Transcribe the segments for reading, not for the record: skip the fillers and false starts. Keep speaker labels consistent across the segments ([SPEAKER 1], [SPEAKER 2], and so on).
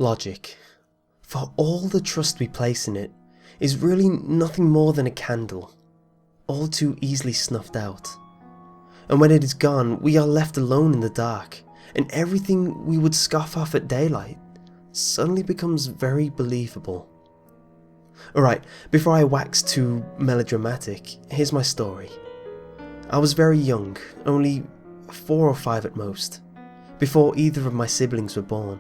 [SPEAKER 1] Logic, for all the trust we place in it, is really nothing more than a candle, all too easily snuffed out. And when it is gone, we are left alone in the dark, and everything we would scoff off at daylight suddenly becomes very believable. Alright, before I wax too melodramatic, here's my story. I was very young, only 4 or 5 at most, before either of my siblings were born.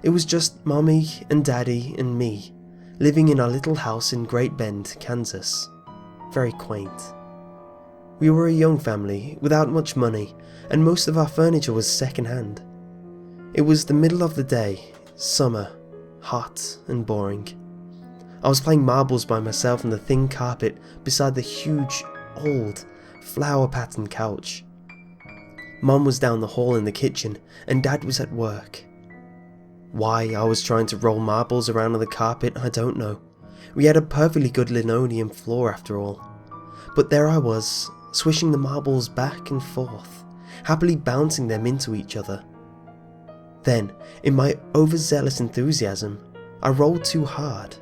[SPEAKER 1] It was just Mommy and Daddy and me, living in our little house in Great Bend, Kansas. Very quaint. We were a young family, without much money, and most of our furniture was second-hand. It was the middle of the day, summer, hot and boring. I was playing marbles by myself on the thin carpet beside the huge, old, flower-patterned couch. Mom was down the hall in the kitchen, and Dad was at work. Why I was trying to roll marbles around on the carpet, I don't know. We had a perfectly good linoleum floor after all. But there I was, swishing the marbles back and forth, happily bouncing them into each other. Then, in my overzealous enthusiasm, I rolled too hard.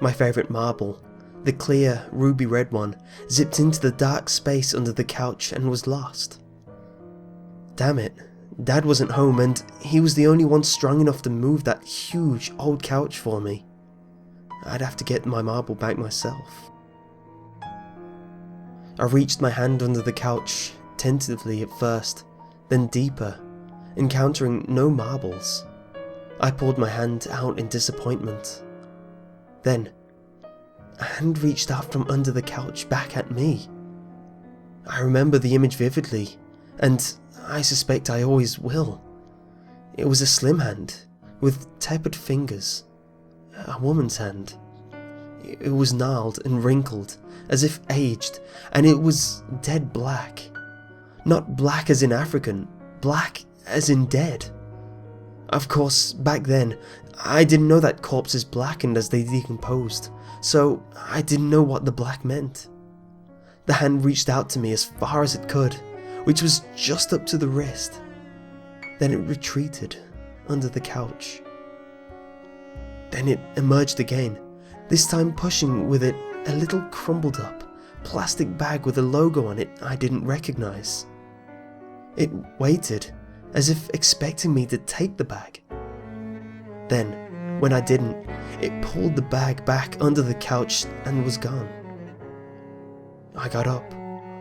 [SPEAKER 1] My favourite marble, the clear, ruby red one, zipped into the dark space under the couch and was lost. Damn it, Dad wasn't home and he was the only one strong enough to move that huge old couch for me. I'd have to get my marble back myself. I reached my hand under the couch, tentatively at first, then deeper, encountering no marbles. I pulled my hand out in disappointment. Then, a hand reached out from under the couch back at me. I remember the image vividly, and I suspect I always will. It was a slim hand, with tapered fingers. A woman's hand. It was gnarled and wrinkled, as if aged, and it was dead black. Not black as in African, black as in dead. Of course, back then, I didn't know that corpses blackened as they decomposed, so I didn't know what the black meant. The hand reached out to me as far as it could, which was just up to the wrist. Then it retreated under the couch. Then it emerged again, this time pushing with it a little crumbled up plastic bag with a logo on it I didn't recognize. It waited, as if expecting me to take the bag. Then, when I didn't, it pulled the bag back under the couch and was gone. I got up,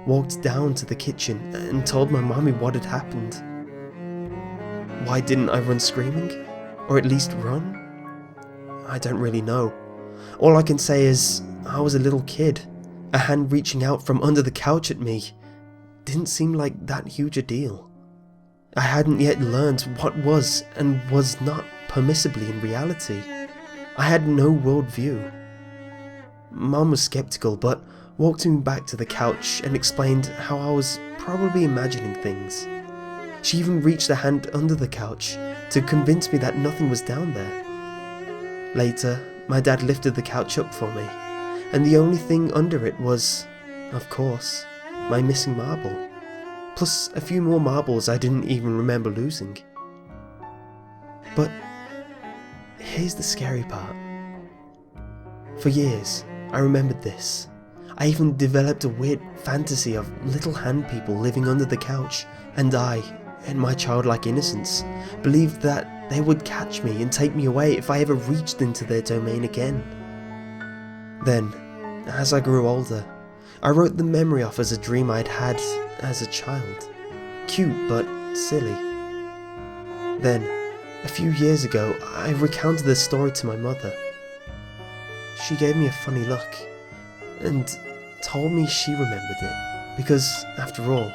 [SPEAKER 1] walked down to the kitchen and told my mommy what had happened. Why didn't I run screaming? Or at least run? I don't really know. All I can say is, I was a little kid. A hand reaching out from under the couch at me didn't seem like that huge a deal. I hadn't yet learned what was and was not permissibly in reality. I had no worldview. Mom was skeptical, but walked me back to the couch and explained how I was probably imagining things. She even reached a hand under the couch to convince me that nothing was down there. Later, my dad lifted the couch up for me, and the only thing under it was, of course, my missing marble, plus a few more marbles I didn't even remember losing. But here's the scary part. For years, I remembered this. I even developed a weird fantasy of little hand people living under the couch, and I, in my childlike innocence, believed that they would catch me and take me away if I ever reached into their domain again. Then, as I grew older, I wrote the memory off as a dream I'd had as a child. Cute but silly. Then, a few years ago, I recounted the story to my mother. She gave me a funny look, and told me she remembered it, because, after all,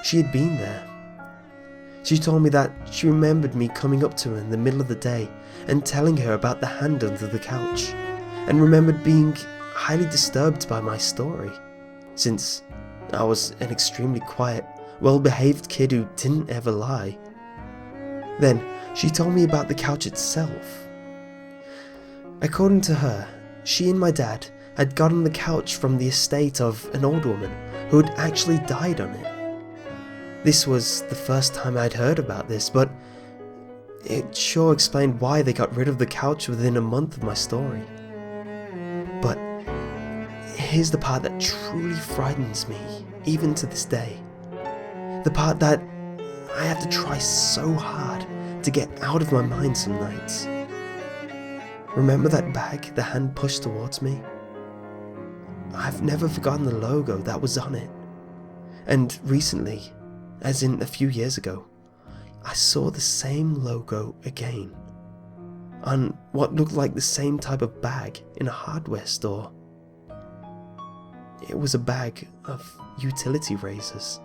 [SPEAKER 1] she had been there. She told me that she remembered me coming up to her in the middle of the day and telling her about the hand under the couch, and remembered being highly disturbed by my story, since I was an extremely quiet, well-behaved kid who didn't ever lie. Then, she told me about the couch itself. According to her, she and my dad had gotten the couch from the estate of an old woman who had actually died on it. This was the first time I'd heard about this, but It sure explained why they got rid of the couch within a month of my story. But here's the part that truly frightens me, even to this day. The part that I have to try so hard to get out of my mind some nights. Remember that bag the hand pushed towards me? I've never forgotten the logo that was on it. And recently, as in a few years ago, I saw the same logo again, on what looked like the same type of bag in a hardware store. It was a bag of utility razors.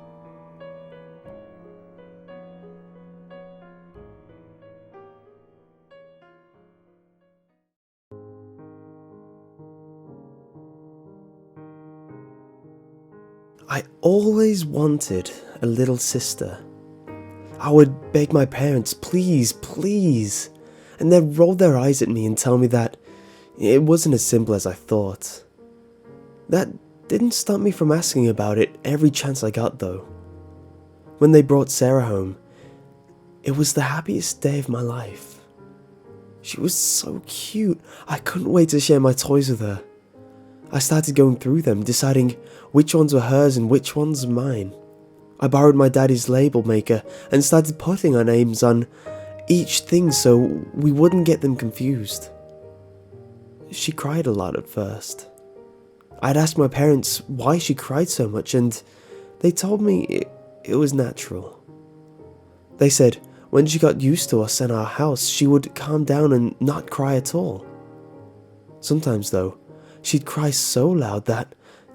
[SPEAKER 1] I always wanted a little sister. I would beg my parents, please, please, and they'd roll their eyes at me and tell me that it wasn't as simple as I thought. That didn't stop me from asking about it every chance I got though. When they brought Sarah home, it was the happiest day of my life. She was so cute, I couldn't wait to share my toys with her. I started going through them, deciding which ones were hers and which ones were mine. I borrowed my daddy's label maker and started putting our names on each thing so we wouldn't get them confused. She cried a lot at first. I'd asked my parents why she cried so much and they told me it was natural. They said when she got used to us and our house, she would calm down and not cry at all. Sometimes though, she'd cry so loud that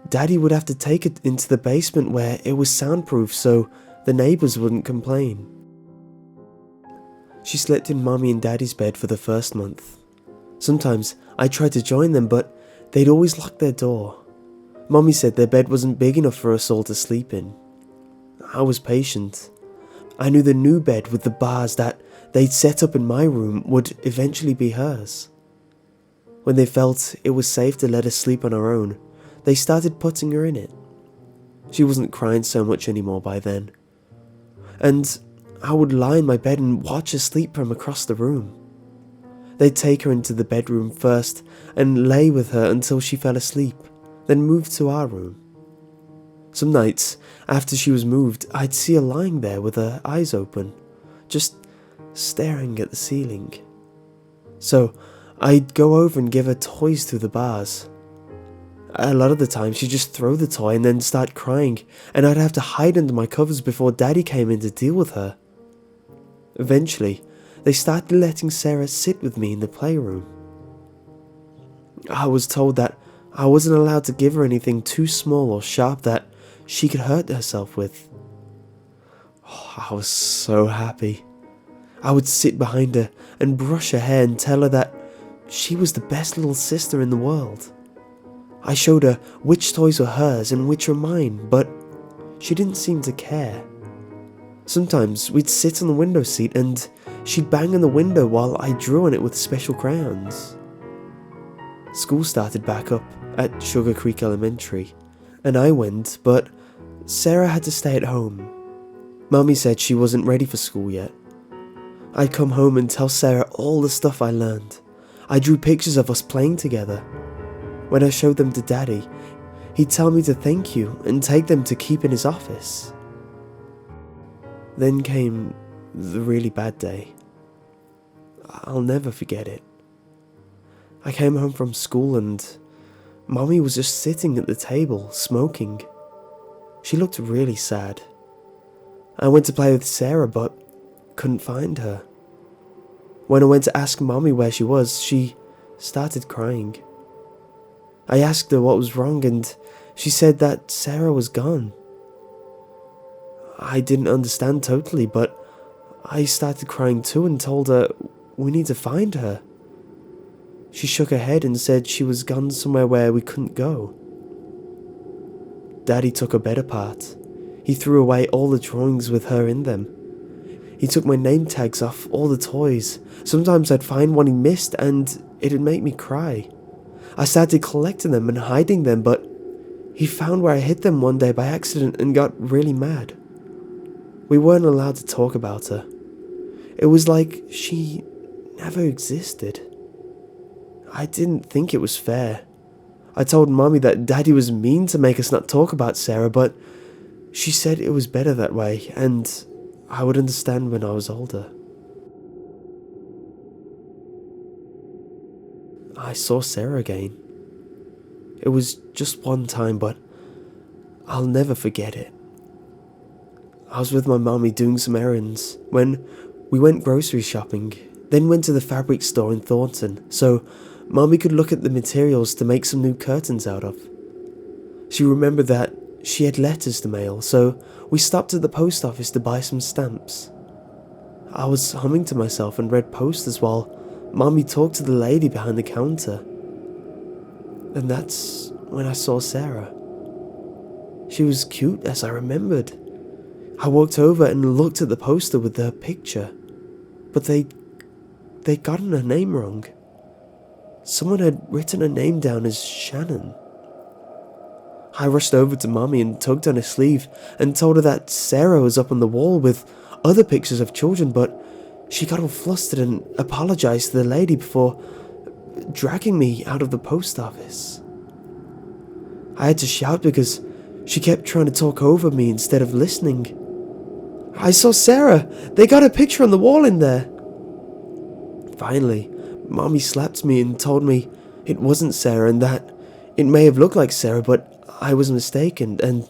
[SPEAKER 1] Daddy would have to take it into the basement where it was soundproof so the neighbours wouldn't complain. She slept in Mommy and Daddy's bed for the first month. Sometimes I tried to join them, but they'd always lock their door. Mommy said their bed wasn't big enough for us all to sleep in. I was patient. I knew the new bed with the bars that they'd set up in my room would eventually be hers. When they felt it was safe to let her sleep on her own, they started putting her in it. She wasn't crying so much anymore by then. And I would lie in my bed and watch her sleep from across the room. They'd take her into the bedroom first and lay with her until she fell asleep, then move to our room. Some nights, after she was moved, I'd see her lying there with her eyes open, just staring at the ceiling. So I'd go over and give her toys through the bars. A lot of the time she'd just throw the toy and then start crying, and I'd have to hide under my covers before Daddy came in to deal with her. Eventually, they started letting Sarah sit with me in the playroom. I was told that I wasn't allowed to give her anything too small or sharp that she could hurt herself with. Oh, I was so happy. I would sit behind her and brush her hair and tell her that she was the best little sister in the world. I showed her which toys were hers and which were mine, but she didn't seem to care. Sometimes we'd sit on the window seat and she'd bang on the window while I drew on it with special crayons. School started back up at Sugar Creek Elementary, and I went, but Sarah had to stay at home. Mummy said she wasn't ready for school yet. I'd come home and tell Sarah all the stuff I learned. I drew pictures of us playing together. When I showed them to Daddy, he'd tell me to thank you and take them to keep in his office. Then came the really bad day. I'll never forget it. I came home from school and Mommy was just sitting at the table, smoking. She looked really sad. I went to play with Sarah but couldn't find her. When I went to ask Mommy where she was, she started crying. I asked her what was wrong and she said that Sarah was gone. I didn't understand totally, but I started crying too and told her we need to find her. She shook her head and said she was gone somewhere where we couldn't go. Daddy took her bed apart. He threw away all the drawings with her in them. He took my name tags off all the toys. Sometimes I'd find one he missed and it'd make me cry. I started collecting them and hiding them, but he found where I hid them one day by accident and got really mad. We weren't allowed to talk about her. It was like she never existed. I didn't think it was fair. I told Mommy that Daddy was mean to make us not talk about Sarah, but she said it was better that way, and I would understand when I was older. I saw Sarah again. It was just one time, but I'll never forget it. I was with my Mommy doing some errands when we went grocery shopping, then went to the fabric store in Thornton so Mommy could look at the materials to make some new curtains out of. She remembered that she had letters to mail, so we stopped at the post office to buy some stamps. I was humming to myself and read posters while Mommy talked to the lady behind the counter. And that's when I saw Sarah. She was cute as I remembered. I walked over and looked at the poster with her picture, but they'd gotten her name wrong. Someone had written her name down as Shannon. I rushed over to Mommy and tugged on her sleeve and told her that Sarah was up on the wall with other pictures of children, but she got all flustered and apologized to the lady before dragging me out of the post office. I had to shout because she kept trying to talk over me instead of listening. "I saw Sarah! They got a picture on the wall in there!" Finally, Mommy slapped me and told me it wasn't Sarah and that it may have looked like Sarah, but I was mistaken, and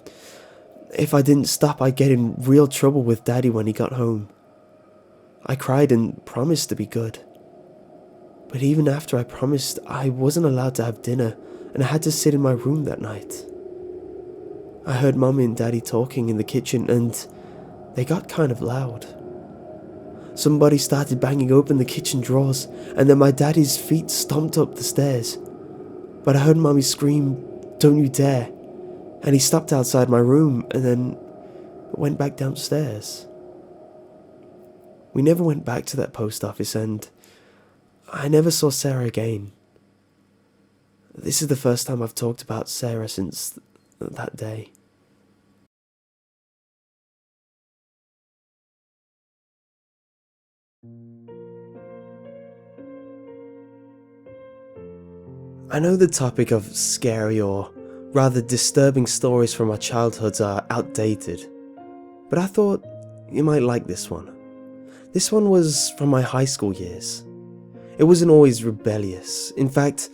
[SPEAKER 1] if I didn't stop, I'd get in real trouble with Daddy when he got home. I cried and promised to be good. But even after I promised, I wasn't allowed to have dinner, and I had to sit in my room that night. I heard Mommy and Daddy talking in the kitchen, and they got kind of loud. Somebody started banging open the kitchen drawers, and then my daddy's feet stomped up the stairs. But I heard Mommy scream, "Don't you dare!" And he stopped outside my room and then went back downstairs. We never went back to that post office, and I never saw Sarah again. This is the first time I've talked about Sarah since that day. I know the topic of scary or rather disturbing stories from our childhoods are outdated, but I thought you might like this one. This one was from my high school years. It wasn't always rebellious. In fact,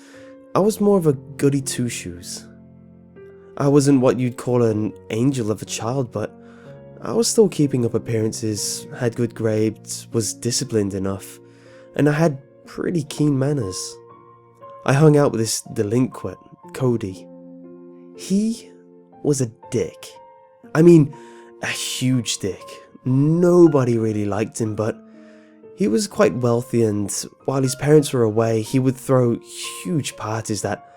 [SPEAKER 1] I was more of a goody two-shoes. I wasn't what you'd call an angel of a child, but I was still keeping up appearances, had good grades, was disciplined enough, and I had pretty keen manners. I hung out with this delinquent, Cody. He was a dick. I mean, a huge dick. Nobody really liked him, but he was quite wealthy, and while his parents were away, he would throw huge parties that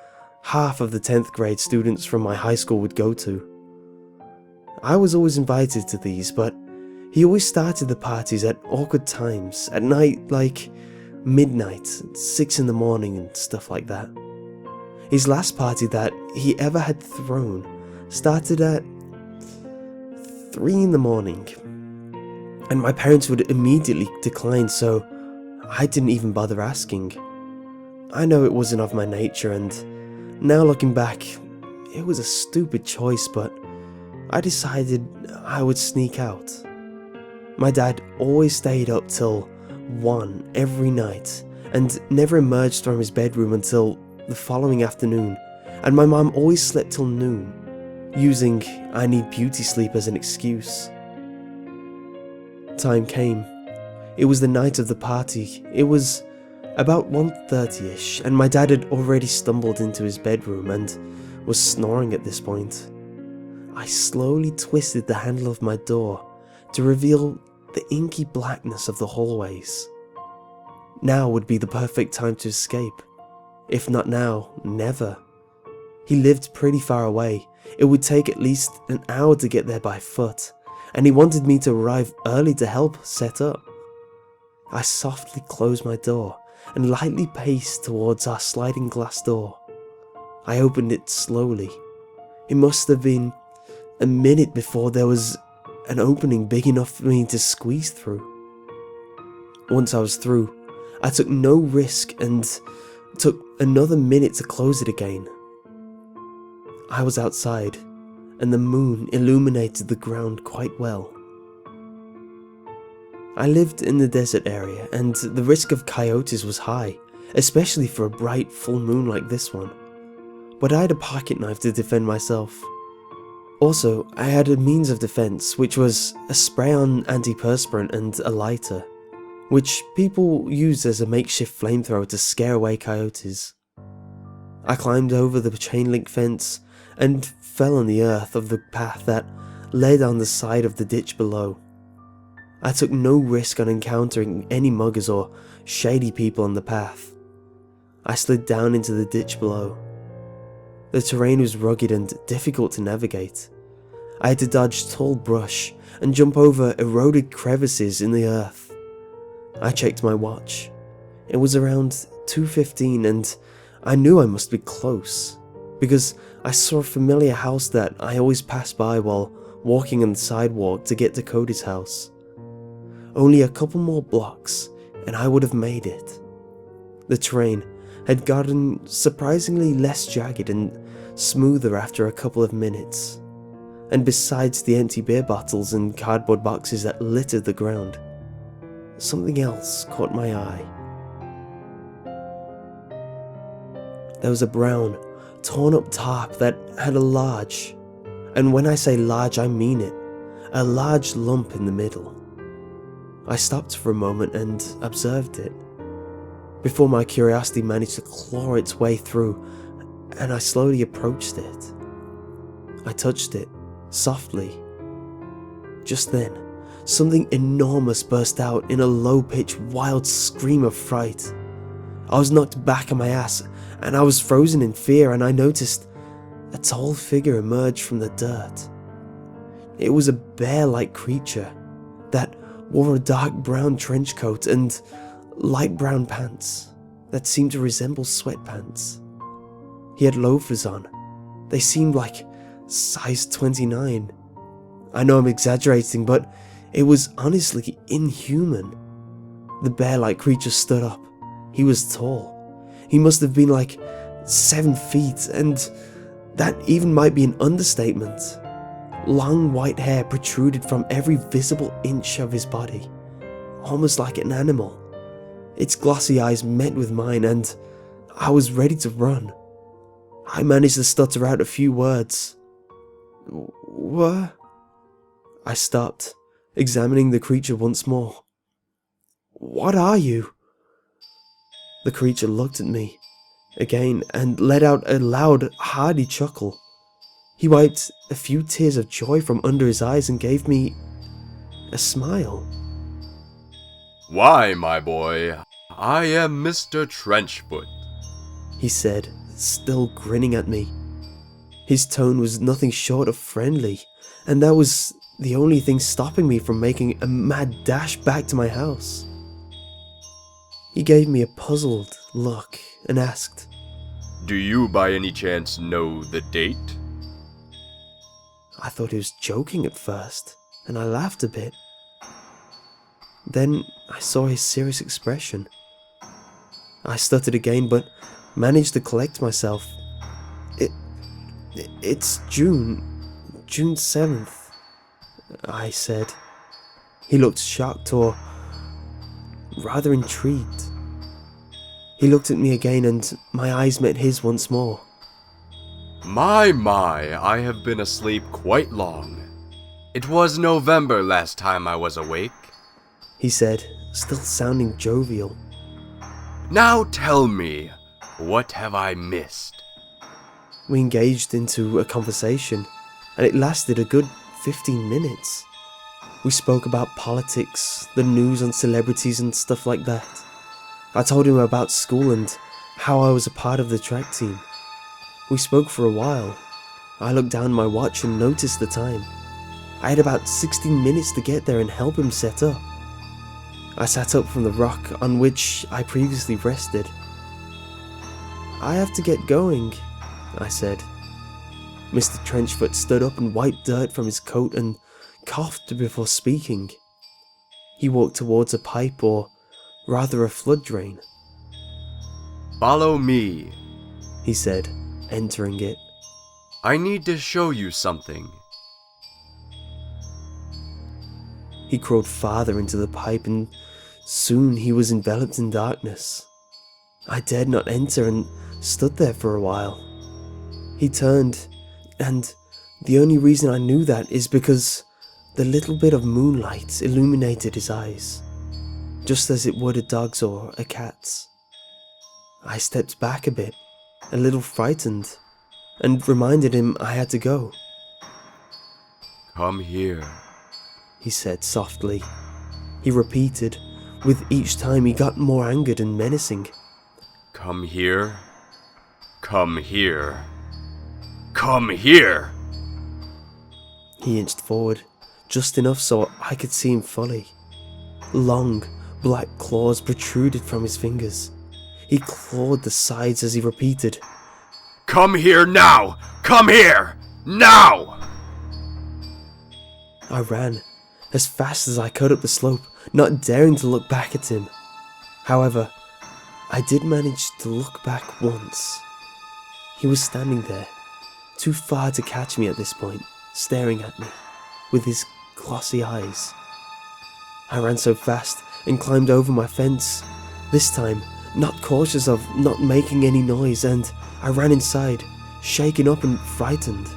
[SPEAKER 1] half of the 10th grade students from my high school would go to. I was always invited to these, but he always started the parties at awkward times, at night, like midnight, 6 in the morning and stuff like that. His last party that he ever had thrown started at 3 in the morning, and my parents would immediately decline, so I didn't even bother asking. I know it wasn't of my nature, and now looking back, it was a stupid choice, but I decided I would sneak out. My dad always stayed up till 1 every night and never emerged from his bedroom until the following afternoon, and my mom always slept till noon, using "I need beauty sleep" as an excuse. Time came. It was the night of the party. It was about 1:30ish, and my dad had already stumbled into his bedroom and was snoring at this point. I slowly twisted the handle of my door to reveal the inky blackness of the hallways. Now would be the perfect time to escape. If not now, never. He lived pretty far away. It would take at least an hour to get there by foot, and he wanted me to arrive early to help set up. I softly closed my door and lightly paced towards our sliding glass door. I opened it slowly. It must have been a minute before there was an opening big enough for me to squeeze through. Once I was through, I took no risk and took another minute to close it again. I was outside, and the moon illuminated the ground quite well. I lived in the desert area, and the risk of coyotes was high, especially for a bright full moon like this one. But I had a pocket knife to defend myself. Also, I had a means of defense, which was a spray-on antiperspirant and a lighter, which people use as a makeshift flamethrower to scare away coyotes. I climbed over the chain-link fence and fell on the earth of the path that led on the side of the ditch below. I took no risk on encountering any muggers or shady people on the path. I slid down into the ditch below. The terrain was rugged and difficult to navigate. I had to dodge tall brush and jump over eroded crevices in the earth. I checked my watch. It was around 2:15 and I knew I must be close, because I saw a familiar house that I always passed by while walking on the sidewalk to get to Cody's house. Only a couple more blocks and I would have made it. The terrain had gotten surprisingly less jagged and smoother after a couple of minutes, and besides the empty beer bottles and cardboard boxes that littered the ground, something else caught my eye. There was a brown, torn up tarp that had a large, and when I say large I mean it, a large lump in the middle. I stopped for a moment and observed it, before my curiosity managed to claw its way through, and I slowly approached it. I touched it, softly. Just then, something enormous burst out in a low-pitched, wild scream of fright. I was knocked back on my ass, and I was frozen in fear, and I noticed a tall figure emerge from the dirt. It was a bear-like creature that wore a dark brown trench coat and light brown pants that seemed to resemble sweatpants. He had loafers on. They seemed like size 29. I know I'm exaggerating, but it was honestly inhuman. The bear-like creature stood up. He was tall. He must have been like 7 feet, and that even might be an understatement. Long white hair protruded from every visible inch of his body, almost like an animal. Its glossy eyes met with mine, and I was ready to run. I managed to stutter out a few words. What? I stopped, examining the creature once more. What are you? The creature looked at me again and let out a loud, hearty chuckle. He wiped a few tears of joy from under his eyes and gave me a smile.
[SPEAKER 2] Why, my boy, I am Mr. Trenchfoot,
[SPEAKER 1] he said, still grinning at me. His tone was nothing short of friendly, and that was the only thing stopping me from making a mad dash back to my house. He gave me a puzzled look and asked,
[SPEAKER 2] Do you by any chance know the date?
[SPEAKER 1] I thought he was joking at first, and I laughed a bit. Then I saw his serious expression. I stuttered again, but managed to collect myself. It's June 7th, I said. He looked shocked, or rather intrigued. He looked at me again, and my eyes met his once more.
[SPEAKER 2] My, I have been asleep quite long. It was November last time I was awake,
[SPEAKER 1] he said, still sounding jovial.
[SPEAKER 2] Now tell me, what have I missed?
[SPEAKER 1] We engaged into a conversation, and it lasted a good 15 minutes. We spoke about politics, the news on celebrities and stuff like that. I told him about school and how I was a part of the track team. We spoke for a while. I looked down my watch and noticed the time. I had about 16 minutes to get there and help him set up. I sat up from the rock on which I previously rested. I have to get going, I said. Mr. Trenchfoot stood up and wiped dirt from his coat and coughed before speaking. He walked towards a pipe, or rather a flood drain.
[SPEAKER 2] Follow me.
[SPEAKER 1] He said, entering it.
[SPEAKER 2] I need to show you something.
[SPEAKER 1] He crawled farther into the pipe and soon he was enveloped in darkness. I dared not enter and stood there for a while. He turned, and the only reason I knew that is because the little bit of moonlight illuminated his eyes, just as it would a dog's or a cat's. I stepped back a bit, a little frightened, and reminded him I had to go.
[SPEAKER 2] Come here,
[SPEAKER 1] He said softly. He repeated, with each time he got more angered and menacing.
[SPEAKER 2] Come here. Come here. Come here!
[SPEAKER 1] He inched forward, just enough so I could see him fully. Long, black claws protruded from his fingers. He clawed the sides as he repeated,
[SPEAKER 2] Come here now! Come here! Now!
[SPEAKER 1] I ran, as fast as I could up the slope, not daring to look back at him. However, I did manage to look back once. He was standing there, too far to catch me at this point, staring at me, with his glossy eyes. I ran so fast and climbed over my fence, this time not cautious of not making any noise, and I ran inside, shaken up and frightened.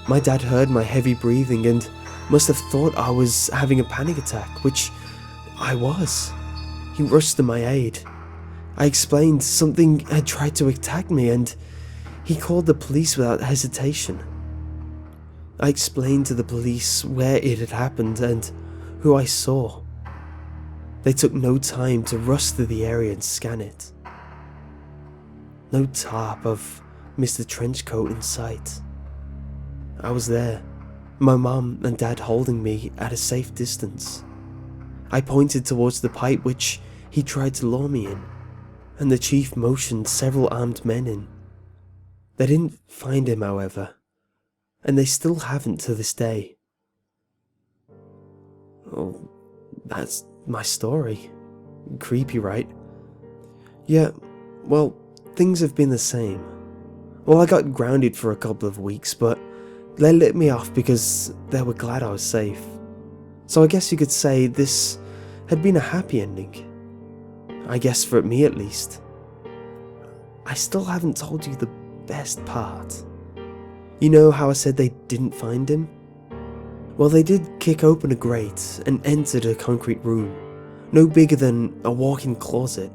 [SPEAKER 1] My dad heard my heavy breathing and must have thought I was having a panic attack, which I was. He rushed to my aid. I explained something had tried to attack me and he called the police without hesitation. I explained to the police where it had happened and who I saw. They took no time to rush through the area and scan it. No tarp of Mr. Trenchcoat in sight. I was there, my mum and dad holding me at a safe distance. I pointed towards the pipe which he tried to lure me in, and the chief motioned several armed men in. They didn't find him, however, and they still haven't to this day. Oh, that's my story. Creepy, right? Yeah, well, things have been the same. Well, I got grounded for a couple of weeks, but they let me off because they were glad I was safe. So I guess you could say this had been a happy ending. I guess for me at least. I still haven't told you the best part. You know how I said they didn't find him? Well, they did kick open a grate and entered a concrete room, no bigger than a walk-in closet.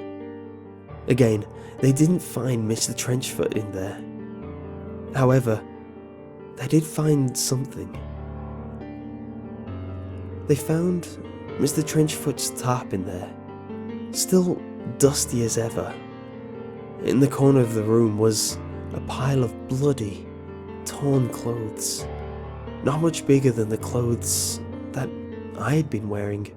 [SPEAKER 1] Again, they didn't find Mr. Trenchfoot in there. However, they did find something. They found Mr. Trenchfoot's tarp in there, still dusty as ever. In the corner of the room was a pile of bloody, torn clothes, not much bigger than the clothes that I had been wearing.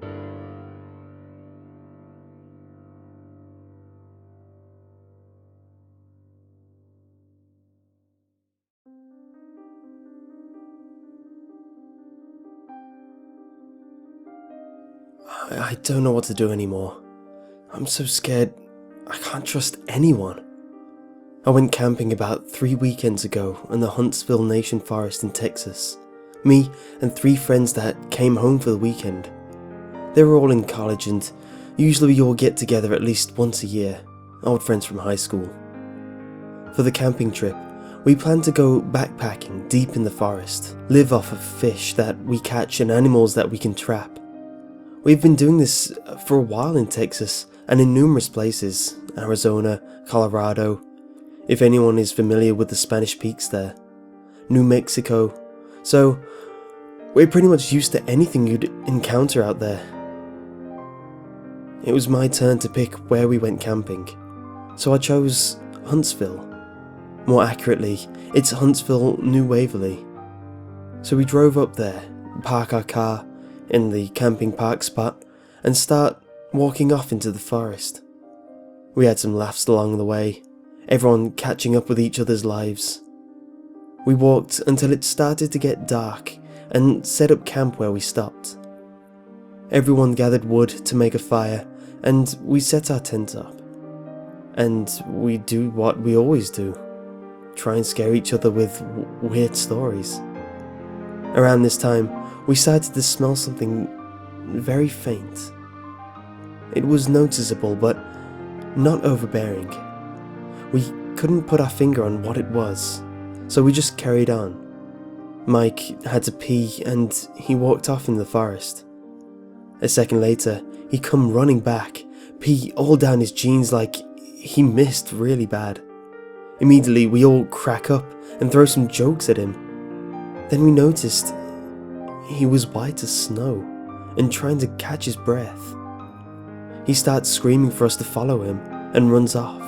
[SPEAKER 1] I don't know what to do anymore. I'm so scared. I can't trust anyone. I went camping about 3 weekends ago in the Huntsville Nation Forest in Texas. Me and 3 friends that came home for the weekend. They were all in college and usually we all get together at least once a year, old friends from high school. For the camping trip, we planned to go backpacking deep in the forest, live off of fish that we catch and animals that we can trap. We've been doing this for a while in Texas and in numerous places, Arizona, Colorado, if anyone is familiar with the Spanish Peaks there, New Mexico, so we're pretty much used to anything you'd encounter out there. It was my turn to pick where we went camping, so I chose Huntsville. More accurately, it's Huntsville, New Waverly. So we drove up there, park our car in the camping park spot, and start walking off into the forest. We had some laughs along the way, everyone catching up with each other's lives. We walked until it started to get dark and set up camp where we stopped. Everyone gathered wood to make a fire and we set our tent up. And we do what we always do, try and scare each other with weird stories. Around this time, we started to smell something very faint. It was noticeable, but not overbearing. We couldn't put our finger on what it was, so we just carried on. Mike had to pee, and he walked off in the forest. A second later, he come running back, pee all down his jeans like he missed really bad. Immediately, we all crack up and throw some jokes at him. Then we noticed he was white as snow and trying to catch his breath. He starts screaming for us to follow him and runs off.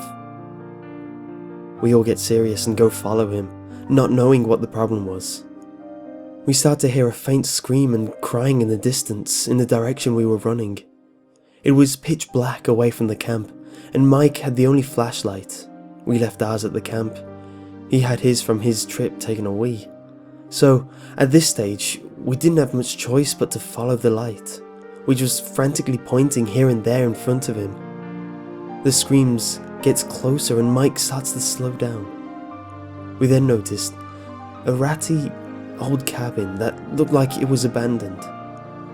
[SPEAKER 1] We all get serious and go follow him, not knowing what the problem was. We start to hear a faint scream and crying in the distance in the direction we were running. It was pitch black away from the camp, and Mike had the only flashlight. We left ours at the camp. He had his from his trip taken away. So, at this stage, we didn't have much choice but to follow the light, which was frantically pointing here and there in front of him. The screams gets closer and Mike starts to slow down. We then noticed a ratty old cabin that looked like it was abandoned,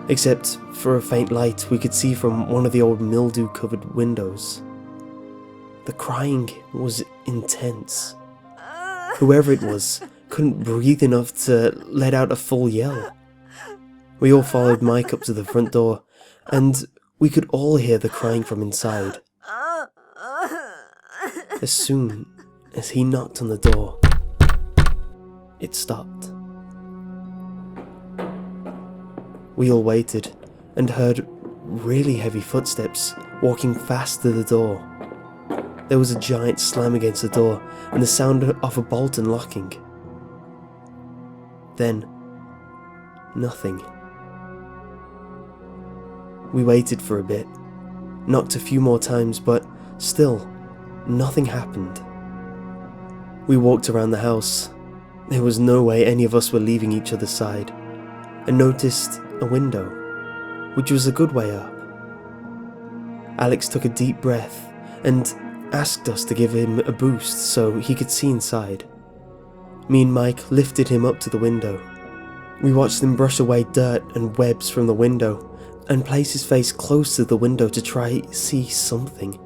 [SPEAKER 1] except for a faint light we could see from one of the old mildew-covered windows. The crying was intense. Whoever it was couldn't breathe enough to let out a full yell. We all followed Mike up to the front door, and we could all hear the crying from inside. As soon as he knocked on the door, it stopped. We all waited and heard really heavy footsteps walking fast to the door. There was a giant slam against the door and the sound of a bolt unlocking. Then, nothing. We waited for a bit, knocked a few more times, but still, nothing happened. We walked around the house. There was no way any of us were leaving each other's side, and noticed a window, which was a good way up. Alex took a deep breath and asked us to give him a boost so he could see inside. Me and Mike lifted him up to the window. We watched him brush away dirt and webs from the window and place his face close to the window to try see something.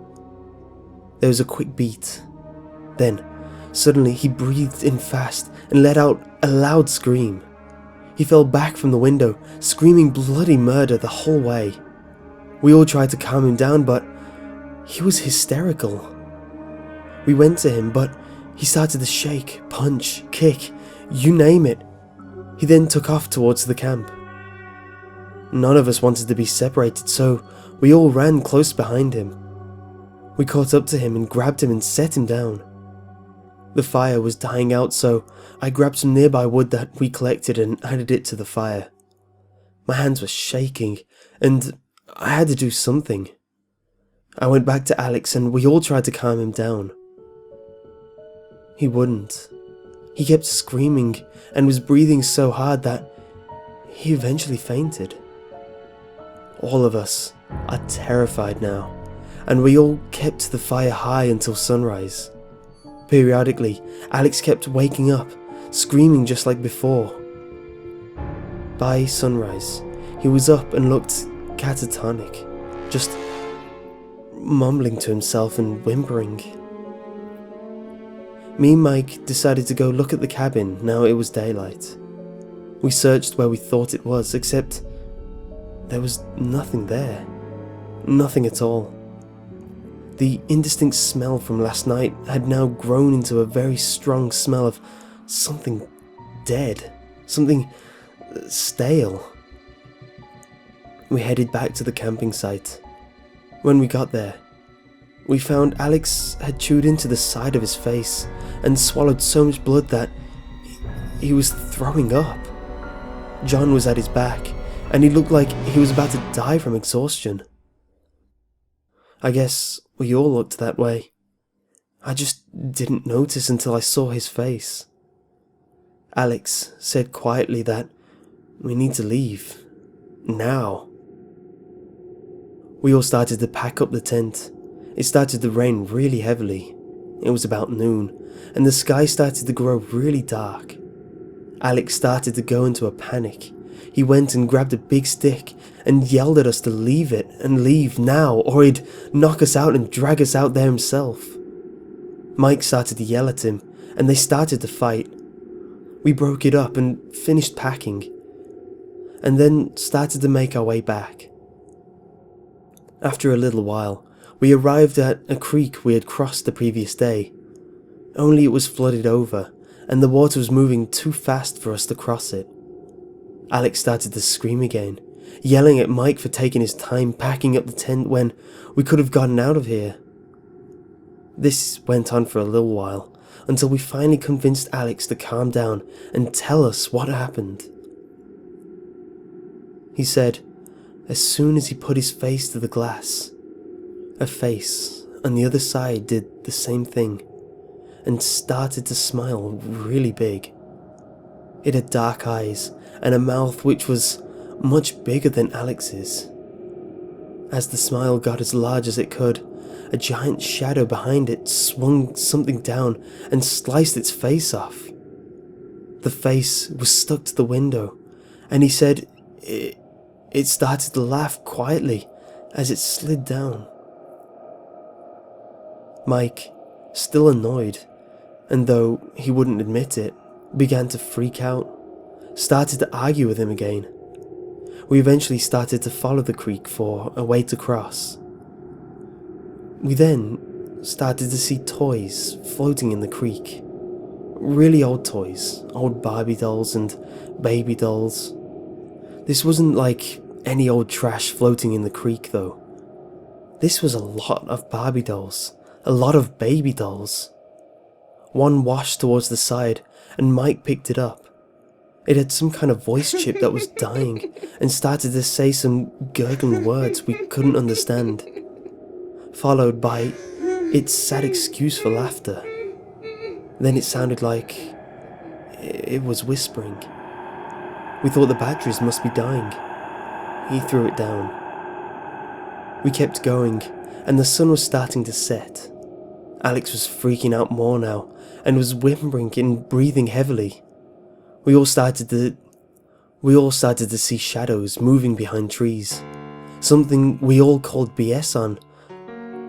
[SPEAKER 1] There was a quick beat. Then, suddenly he breathed in fast and let out a loud scream. He fell back from the window, screaming bloody murder the whole way. We all tried to calm him down, but he was hysterical. We went to him, but he started to shake, punch, kick, you name it. He then took off towards the camp. None of us wanted to be separated, so we all ran close behind him. We caught up to him and grabbed him and set him down. The fire was dying out, so I grabbed some nearby wood that we collected and added it to the fire. My hands were shaking, and I had to do something. I went back to Alex and we all tried to calm him down. He wouldn't. He kept screaming and was breathing so hard that he eventually fainted. All of us are terrified now, and we all kept the fire high until sunrise. Periodically, Alex kept waking up, screaming just like before. By sunrise, he was up and looked catatonic, just mumbling to himself and whimpering. Me and Mike decided to go look at the cabin now it was daylight. We searched where we thought it was, except there was nothing there. Nothing at all. The indistinct smell from last night had now grown into a very strong smell of something dead, something stale. We headed back to the camping site. When we got there, we found Alex had chewed into the side of his face and swallowed so much blood that he was throwing up. John was at his back, and he looked like he was about to die from exhaustion. I guess we all looked that way. I just didn't notice until I saw his face. Alex said quietly that we need to leave. Now. We all started to pack up the tent. It started to rain really heavily. It was about noon, and the sky started to grow really dark. Alex started to go into a panic. He went and grabbed a big stick and yelled at us to leave it and leave now, or he'd knock us out and drag us out there himself. Mike started to yell at him, and they started to fight. We broke it up and finished packing, and then started to make our way back. After a little while, we arrived at a creek we had crossed the previous day, only it was flooded over, and the water was moving too fast for us to cross it. Alex started to scream again, yelling at Mike for taking his time packing up the tent when we could have gotten out of here. This went on for a little while, until we finally convinced Alex to calm down and tell us what happened. He said, as soon as he put his face to the glass, a face on the other side did the same thing, and started to smile really big. It had dark eyes and a mouth which was much bigger than Alex's. As the smile got as large as it could, a giant shadow behind it swung something down and sliced its face off. The face was stuck to the window, and he said it started to laugh quietly as it slid down. Mike, still annoyed, and though he wouldn't admit it, began to freak out, started to argue with him again. We eventually started to follow the creek for a way to cross. We then started to see toys floating in the creek. Really old toys, old Barbie dolls and baby dolls. This wasn't like any old trash floating in the creek though. This was a lot of Barbie dolls, a lot of baby dolls. One washed towards the side and Mike picked it up. It had some kind of voice chip that was dying and started to say some gurgling words we couldn't understand, followed by its sad excuse for laughter. Then it sounded like it was whispering. We thought the batteries must be dying. He threw it down. We kept going, and the sun was starting to set. Alex was freaking out more now, and was whimpering and breathing heavily. We all started to see shadows moving behind trees, something we all called BS on,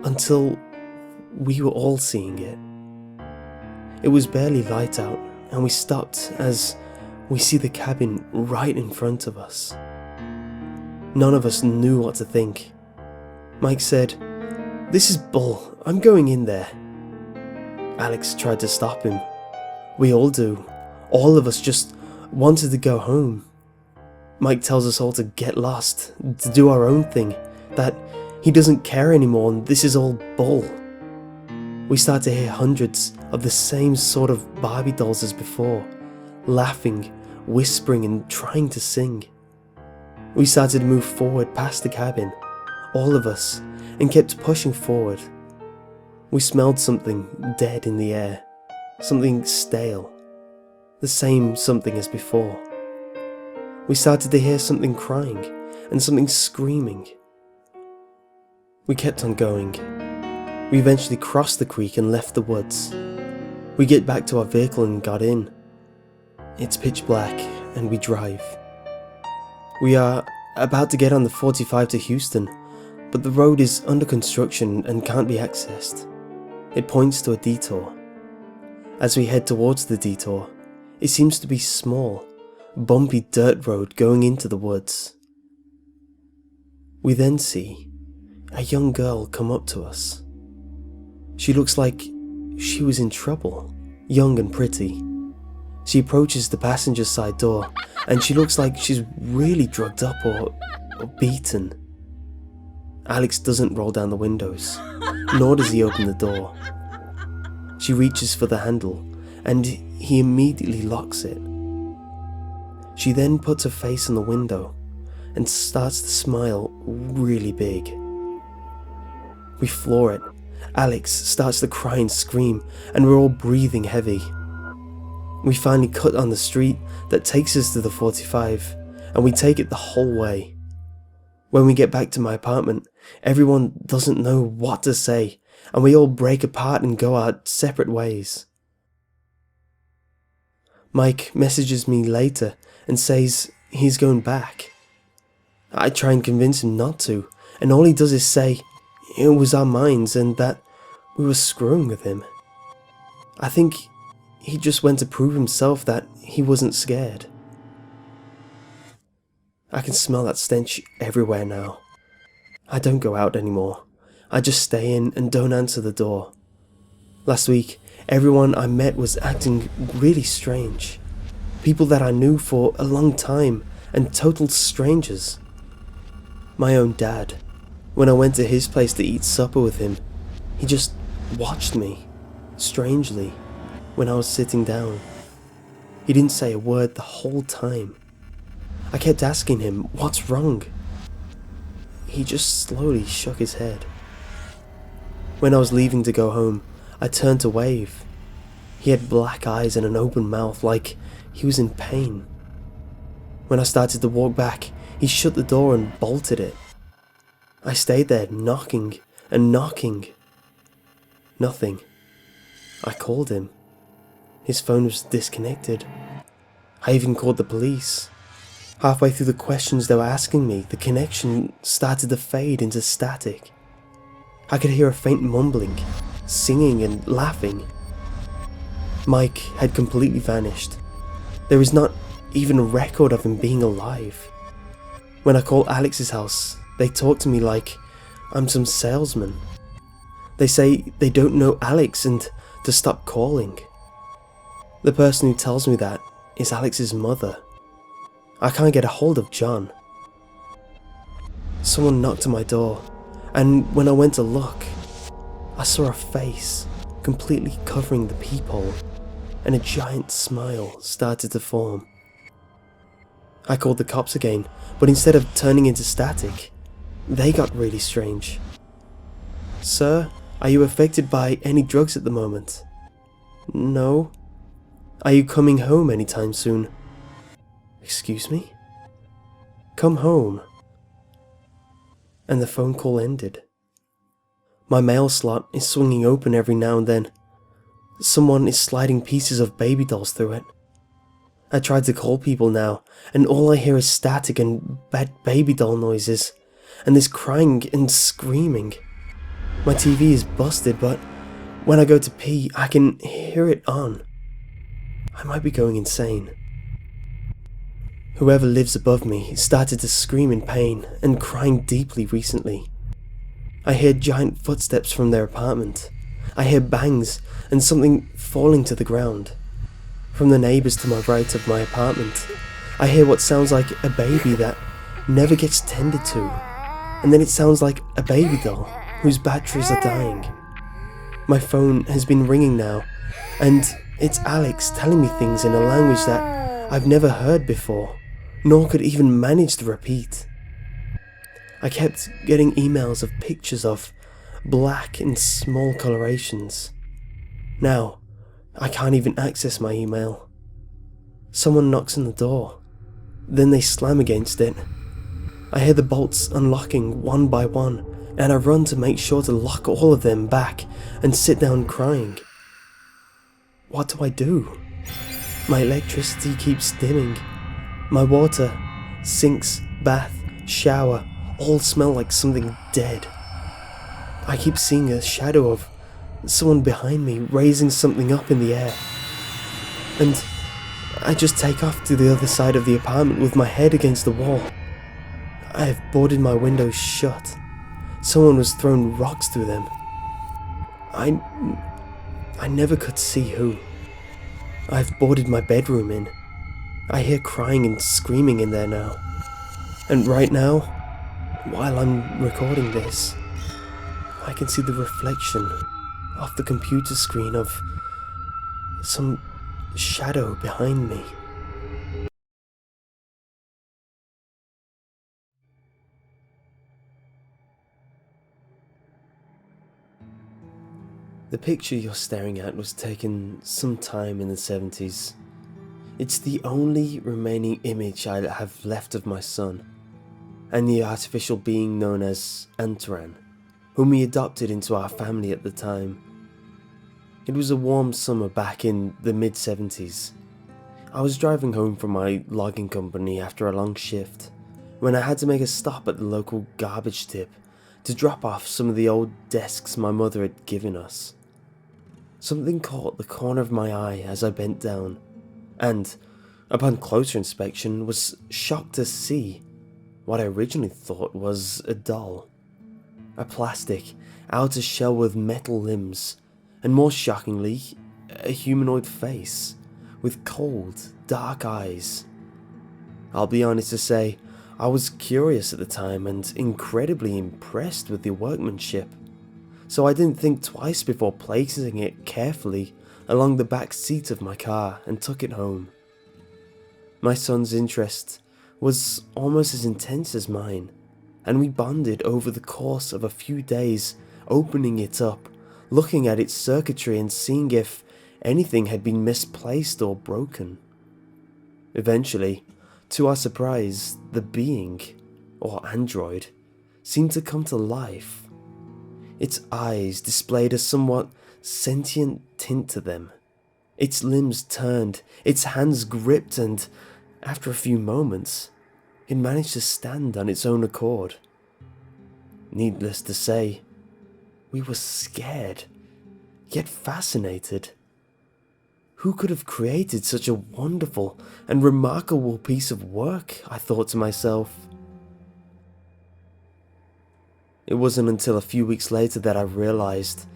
[SPEAKER 1] until we were all seeing it. It was barely light out, and we stopped as we see the cabin right in front of us. None of us knew what to think. Mike said, "This is bull, I'm going in there." Alex tried to stop him. We all do. All of us just wanted to go home. Mike tells us all to get lost, to do our own thing, that he doesn't care anymore and this is all bull. We start to hear hundreds of the same sort of Barbie dolls as before, laughing, whispering and trying to sing. We started to move forward past the cabin, all of us, and kept pushing forward. We smelled something dead in the air, something stale, the same something as before. We started to hear something crying and something screaming. We kept on going. We eventually crossed the creek and left the woods. We get back to our vehicle and got in. It's pitch black and we drive. We are about to get on the 45 to Houston, but the road is under construction and can't be accessed. It points to a detour. As we head towards the detour, it seems to be small, bumpy dirt road going into the woods. We then see a young girl come up to us. She looks like she was in trouble, young and pretty. She approaches the passenger side door and she looks like she's really drugged up or beaten. Alex doesn't roll down the windows, nor does he open the door. She reaches for the handle and he immediately locks it. She then puts her face in the window and starts to smile really big. We floor it. Alex starts to cry and scream, and we're all breathing heavy. We finally cut on the street that takes us to the 45, and we take it the whole way. When we get back to my apartment, everyone doesn't know what to say, and we all break apart and go our separate ways. Mike messages me later and says he's going back. I try and convince him not to, and all he does is say it was our minds and that we were screwing with him. I think he just went to prove himself that he wasn't scared. I can smell that stench everywhere now. I don't go out anymore. I just stay in and don't answer the door. Last week, everyone I met was acting really strange. People that I knew for a long time and total strangers. My own dad. When I went to his place to eat supper with him, he just watched me, strangely, when I was sitting down. He didn't say a word the whole time. I kept asking him, "What's wrong?" He just slowly shook his head. When I was leaving to go home, I turned to wave. He had black eyes and an open mouth like he was in pain. When I started to walk back, he shut the door and bolted it. I stayed there knocking and knocking. Nothing. I called him. His phone was disconnected. I even called the police. Halfway through the questions they were asking me, the connection started to fade into static. I could hear a faint mumbling, singing and laughing. Mike had completely vanished. There was not even a record of him being alive. When I call Alex's house, they talk to me like I'm some salesman. They say they don't know Alex and to stop calling. The person who tells me that is Alex's mother. I can't get a hold of John. Someone knocked on my door, and when I went to look, I saw a face completely covering the peephole, and a giant smile started to form. I called the cops again, but instead of turning into static, they got really strange. "Sir, are you affected by any drugs at the moment?" "No." "Are you coming home anytime soon?" "Excuse me?" "Come home." And the phone call ended. My mail slot is swinging open every now and then. Someone is sliding pieces of baby dolls through it. I tried to call people now, and all I hear is static and bad baby doll noises, and this crying and screaming. My TV is busted, but when I go to pee, I can hear it on. I might be going insane. Whoever lives above me started to scream in pain and crying deeply recently. I hear giant footsteps from their apartment. I hear bangs and something falling to the ground. From the neighbours to my right of my apartment, I hear what sounds like a baby that never gets tended to, and then it sounds like a baby doll whose batteries are dying. My phone has been ringing now, and it's Alex telling me things in a language that I've never heard before, nor could even manage to repeat. I kept getting emails of pictures of black and small colorations. Now, I can't even access my email. Someone knocks on the door, then they slam against it. I hear the bolts unlocking one by one, and I run to make sure to lock all of them back and sit down crying. What do I do? My electricity keeps dimming. My water, sinks, bath, shower, all smell like something dead. I keep seeing a shadow of someone behind me raising something up in the air. And I just take off to the other side of the apartment with my head against the wall. I have boarded my windows shut. Someone was throwing rocks through them. I never could see who. I've boarded my bedroom in. I hear crying and screaming in there now. And right now, while I'm recording this, I can see the reflection off the computer screen of some shadow behind me. The picture you're staring at was taken sometime in the 70s. It's the only remaining image I have left of my son. and the artificial being known as ANTRAN, whom we adopted into our family at the time. It was a warm summer back in the mid-70s. I was driving home from my logging company after a long shift, when I had to make a stop at the local garbage tip to drop off some of the old desks my mother had given us. Something caught the corner of my eye as I bent down, and, upon closer inspection, was shocked to see what I originally thought was a doll. A plastic outer shell with metal limbs, and more shockingly, a humanoid face with cold, dark eyes. I'll be honest to say, I was curious at the time and incredibly impressed with the workmanship, so I didn't think twice before placing it carefully along the back seat of my car and took it home. My son's interest was almost as intense as mine, and we bonded over the course of a few days, opening it up, looking at its circuitry and seeing if anything had been misplaced or broken. Eventually, to our surprise, the being, or android, seemed to come to life. Its eyes displayed a somewhat sentient tint to them. Its limbs turned, its hands gripped, and after a few moments, it managed to stand on its own accord. Needless to say, we were scared, yet fascinated. Who could have created such a wonderful and remarkable piece of work, I thought to myself. It wasn't until a few weeks later that I realized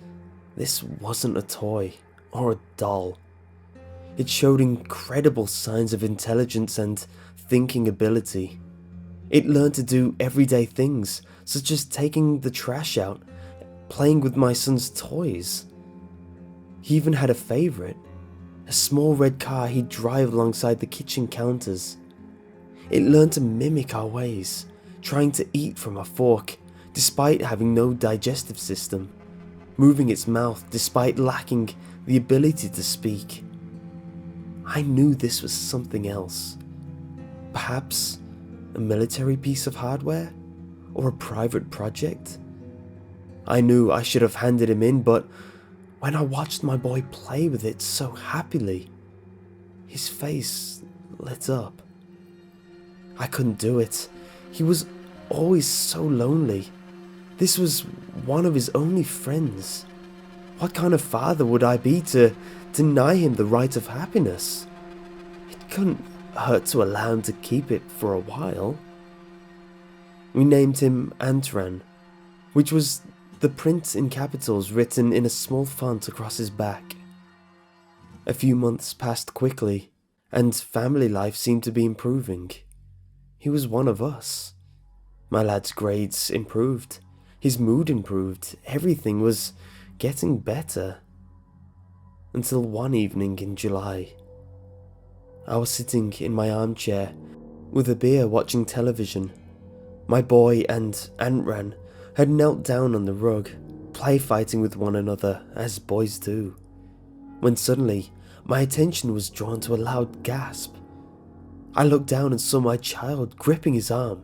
[SPEAKER 1] this wasn't a toy or a doll. It showed incredible signs of intelligence and thinking ability. It learned to do everyday things, such as taking the trash out, playing with my son's toys. He even had a favorite, a small red car he'd drive alongside the kitchen counters. It learned to mimic our ways, trying to eat from a fork despite having no digestive system, moving its mouth despite lacking the ability to speak. I knew this was something else. Perhaps a military piece of hardware, or a private project. I knew I should have handed him in, but when I watched my boy play with it so happily, his face lit up. I couldn't do it. He was always so lonely. This was one of his only friends. What kind of father would I be to deny him the right of happiness? It couldn't hurt to allow him to keep it for a while. We named him ANTRAN, which was the print in capitals written in a small font across his back. A few months passed quickly, and family life seemed to be improving. He was one of us. My lad's grades improved, his mood improved, everything was getting better. Until one evening in July. I was sitting in my armchair with a beer watching television. My boy and ANTRAN had knelt down on the rug, play fighting with one another as boys do, when suddenly my attention was drawn to a loud gasp. I looked down and saw my child gripping his arm.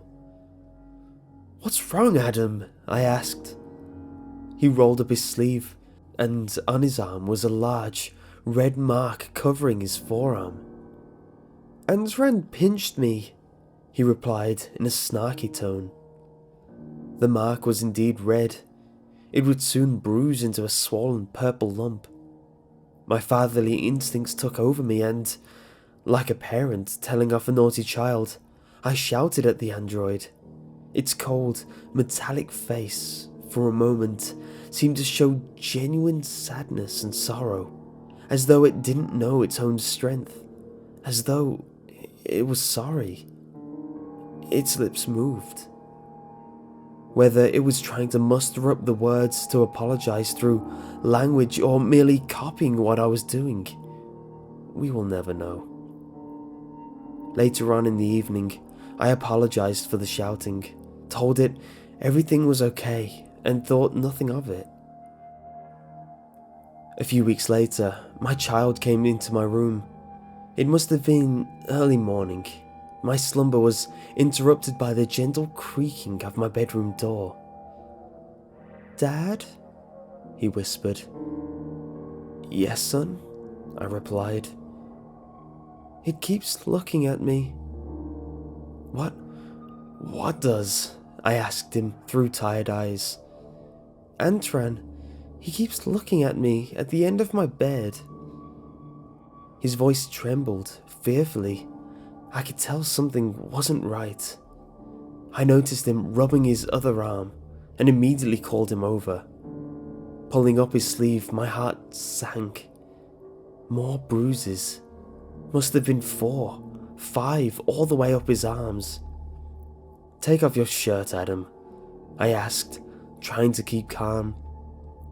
[SPEAKER 1] "What's wrong, Adam?" I asked. He rolled up his sleeve, and on his arm was a large, red mark covering his forearm. "ANTRAN pinched me," he replied in a snarky tone. The mark was indeed red. It would soon bruise into a swollen purple lump. My fatherly instincts took over me and, like a parent telling off a naughty child, I shouted at the android. Its cold, metallic face, for a moment, seemed to show genuine sadness and sorrow, as though it didn't know its own strength, as though it was sorry. Its lips moved. Whether it was trying to muster up the words to apologize through language or merely copying what I was doing, we will never know. Later on in the evening, I apologized for the shouting, told it everything was okay, and thought nothing of it. A few weeks later, my child came into my room. It must have been early morning, My slumber was interrupted by the gentle creaking of my bedroom door. "Dad?" he whispered. "Yes, son," I replied. "It keeps looking at me." What does?" I asked him through tired eyes. "Antran, he keeps looking at me at the end of my bed." His voice trembled fearfully. I could tell something wasn't right. I noticed him rubbing his other arm and immediately called him over. Pulling up his sleeve, my heart sank. More bruises. Must have been 4, 5, all the way up his arms. "Take off your shirt, Adam," I asked, trying to keep calm.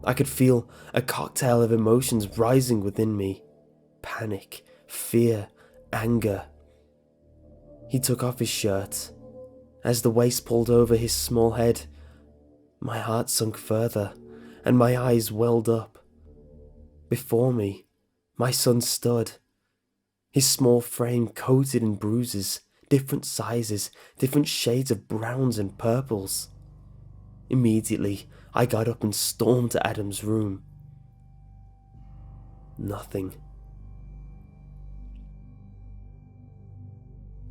[SPEAKER 1] I could feel a cocktail of emotions rising within me. Panic, fear, anger. He took off his shirt. As the waist pulled over his small head, my heart sunk further and my eyes welled up. Before me, my son stood, his small frame coated in bruises, different sizes, different shades of browns and purples. Immediately, I got up and stormed to Adam's room. Nothing.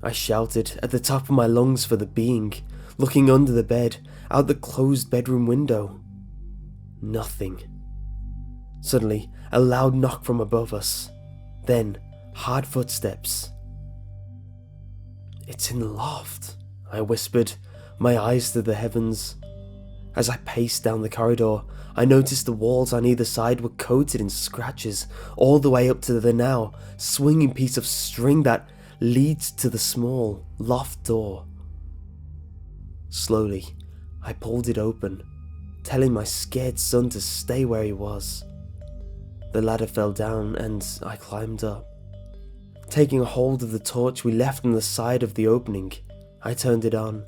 [SPEAKER 1] I shouted at the top of my lungs for the being, looking under the bed, out the closed bedroom window. Nothing. Suddenly, a loud knock from above us. Then, hard footsteps. "It's in the loft," I whispered, my eyes to the heavens. As I paced down the corridor, I noticed the walls on either side were coated in scratches, all the way up to the now swinging piece of string that leads to the small loft door. Slowly, I pulled it open, telling my scared son to stay where he was. The ladder fell down and I climbed up. Taking a hold of the torch we left on the side of the opening, I turned it on,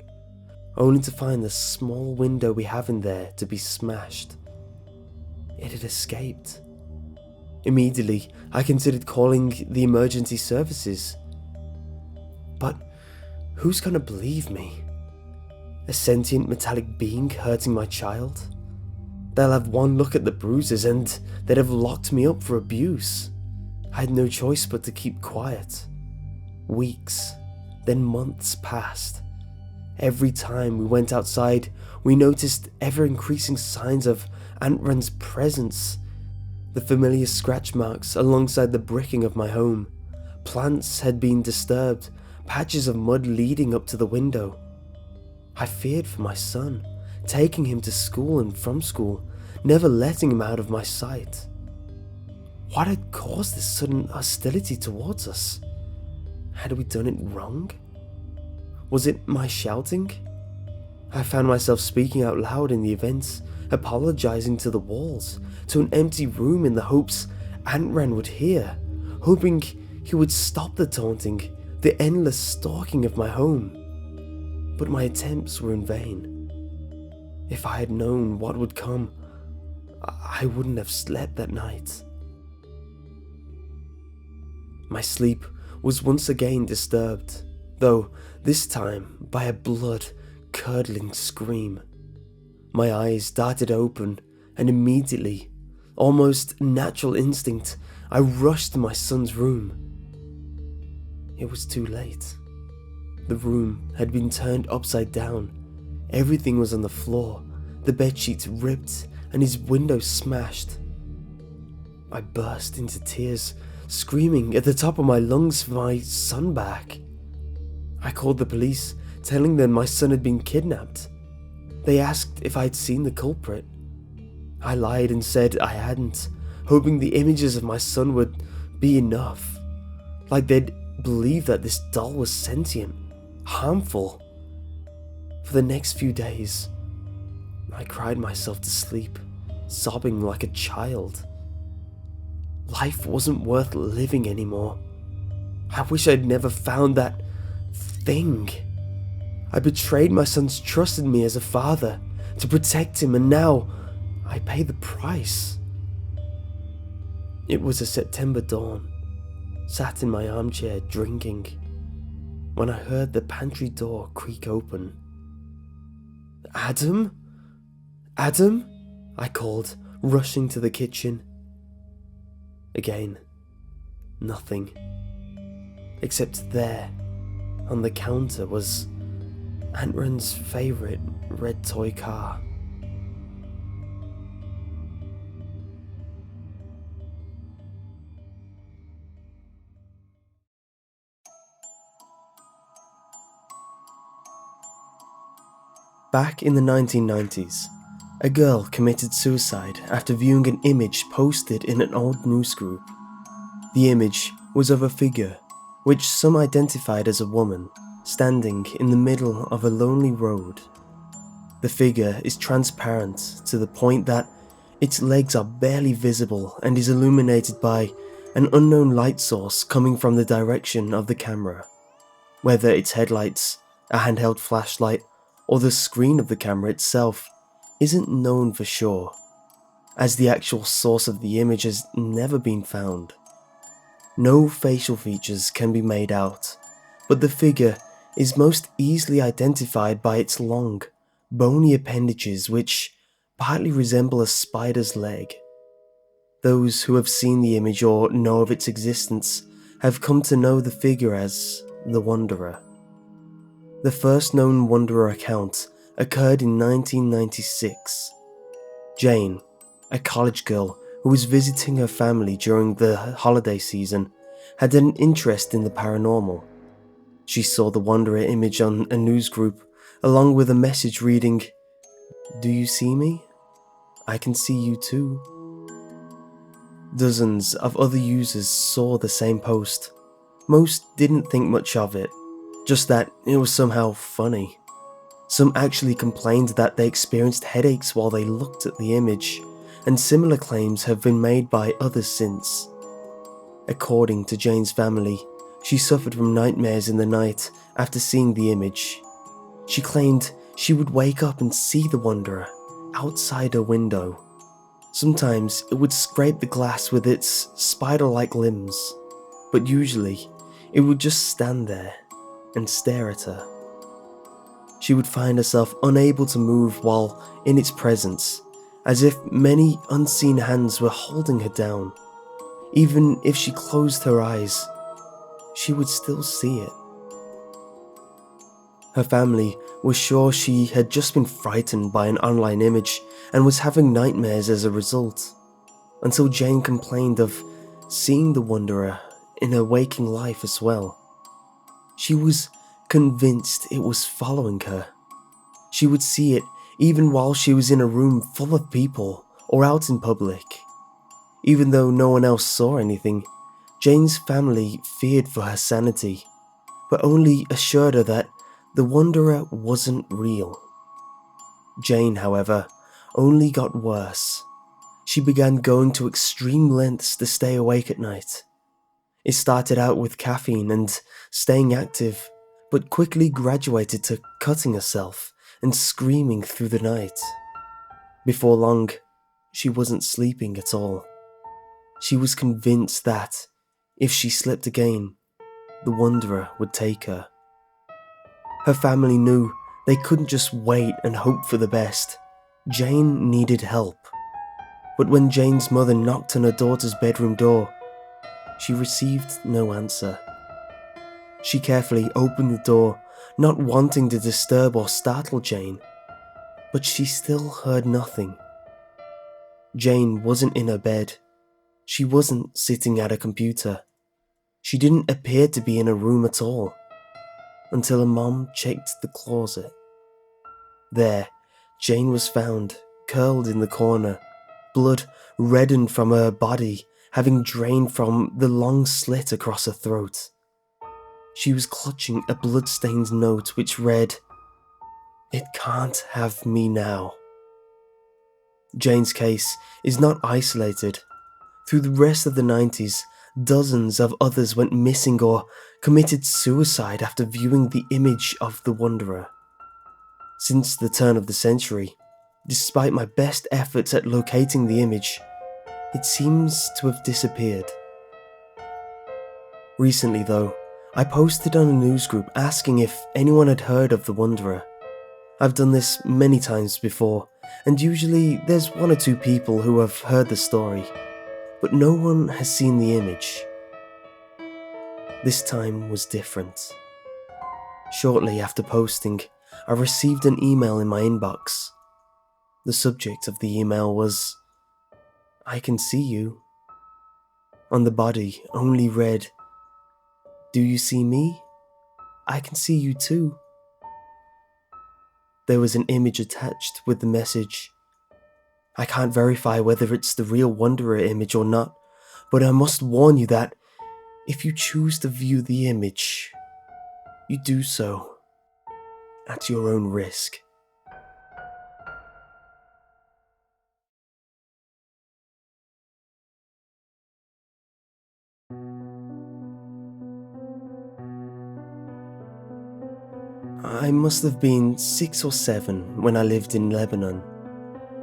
[SPEAKER 1] only to find the small window we have in there to be smashed. It had escaped. Immediately, I considered calling the emergency services. But who's gonna believe me? A sentient metallic being hurting my child? They'll have one look at the bruises and they'd have locked me up for abuse. I had no choice but to keep quiet. Weeks, then months passed. Every time we went outside, we noticed ever-increasing signs of ANTRAN's presence. The familiar scratch marks alongside the bricking of my home. Plants had been disturbed, patches of mud leading up to the window. I feared for my son, taking him to school and from school, never letting him out of my sight. What had caused this sudden hostility towards us? Had we done it wrong? Was it my shouting? I found myself speaking out loud in the events, apologizing to the walls, to an empty room in the hopes ANTRAN would hear, hoping he would stop the taunting, the endless stalking of my home. But my attempts were in vain. If I had known what would come, I wouldn't have slept that night. My sleep was once again disturbed, though this time by a blood-curdling scream. My eyes darted open, and immediately, almost natural instinct, I rushed to my son's room. It was too late. The room had been turned upside down. Everything was on the floor, the bedsheets ripped, and his window smashed. I burst into tears, screaming at the top of my lungs for my son back. I called the police, telling them my son had been kidnapped. They asked if I'd seen the culprit. I lied and said I hadn't, hoping the images of my son would be enough. Like they'd believe that this doll was sentient, harmful. For the next few days, I cried myself to sleep, sobbing like a child. Life wasn't worth living anymore. I wish I'd never found that thing. I betrayed my son's trust in me as a father, to protect him, and now I pay the price. It was a September dawn, sat in my armchair drinking. when I heard the pantry door creak open. "Adam? Adam?" I called, rushing to the kitchen. Again, nothing. Except there, on the counter, was ANTRAN's favourite red toy car. Back in the 1990s, a girl committed suicide after viewing an image posted in an old news group. The image was of a figure, which some identified as a woman, standing in the middle of a lonely road. The figure is transparent to the point that its legs are barely visible and is illuminated by an unknown light source coming from the direction of the camera. Whether it's headlights, a handheld flashlight, or the screen of the camera itself isn't known for sure, as the actual source of the image has never been found. No facial features can be made out, but the figure is most easily identified by its long, bony appendages which partly resemble a spider's leg. Those who have seen the image or know of its existence have come to know the figure as the Wanderer. The first known Wanderer account occurred in 1996. Jane, a college girl who was visiting her family during the holiday season, had an interest in the paranormal. She saw the Wanderer image on a news group, along with a message reading, "Do you see me? I can see you too." Dozens of other users saw the same post. Most didn't think much of it, just that it was somehow funny. Some actually complained that they experienced headaches while they looked at the image, and similar claims have been made by others since. According to Jane's family, she suffered from nightmares in the night after seeing the image. She claimed she would wake up and see the Wanderer outside her window. Sometimes it would scrape the glass with its spider-like limbs, but usually it would just stand there and stare at her. She would find herself unable to move while in its presence, as if many unseen hands were holding her down. Even if she closed her eyes, she would still see it. Her family was sure she had just been frightened by an online image and was having nightmares as a result, until Jane complained of seeing the Wanderer in her waking life as well. She was convinced it was following her. She would see it even while she was in a room full of people or out in public. Even though no one else saw anything, Jane's family feared for her sanity, but only assured her that the Wanderer wasn't real. Jane, however, only got worse. She began going to extreme lengths to stay awake at night. It started out with caffeine and staying active, but quickly graduated to cutting herself and screaming through the night. Before long, she wasn't sleeping at all. She was convinced that, if she slept again, the Wanderer would take her. Her family knew they couldn't just wait and hope for the best. Jane needed help. But when Jane's mother knocked on her daughter's bedroom door, she received no answer. She carefully opened the door, not wanting to disturb or startle Jane, but she still heard nothing. Jane wasn't in her bed. She wasn't sitting at a computer. She didn't appear to be in a room at all, until her mom checked the closet. There, Jane was found, curled in the corner, blood reddened from her body, having drained from the long slit across her throat. She was clutching a blood-stained note which read, "It can't have me now." Jane's case is not isolated. Through the rest of the 90s, dozens of others went missing or committed suicide after viewing the image of the Wanderer. Since the turn of the century, despite my best efforts at locating the image, it seems to have disappeared. Recently though, I posted on a news group asking if anyone had heard of the Wanderer. I've done this many times before, and usually there's one or two people who have heard the story, but no one has seen the image. This time was different. Shortly after posting, I received an email in my inbox. The subject of the email was, "I can see you." On the body only read, "Do you see me? I can see you too." There was an image attached with the message. I can't verify whether it's the real Wanderer image or not, but I must warn you that if you choose to view the image, you do so at your own risk. I must have been 6 or 7 when I lived in Lebanon.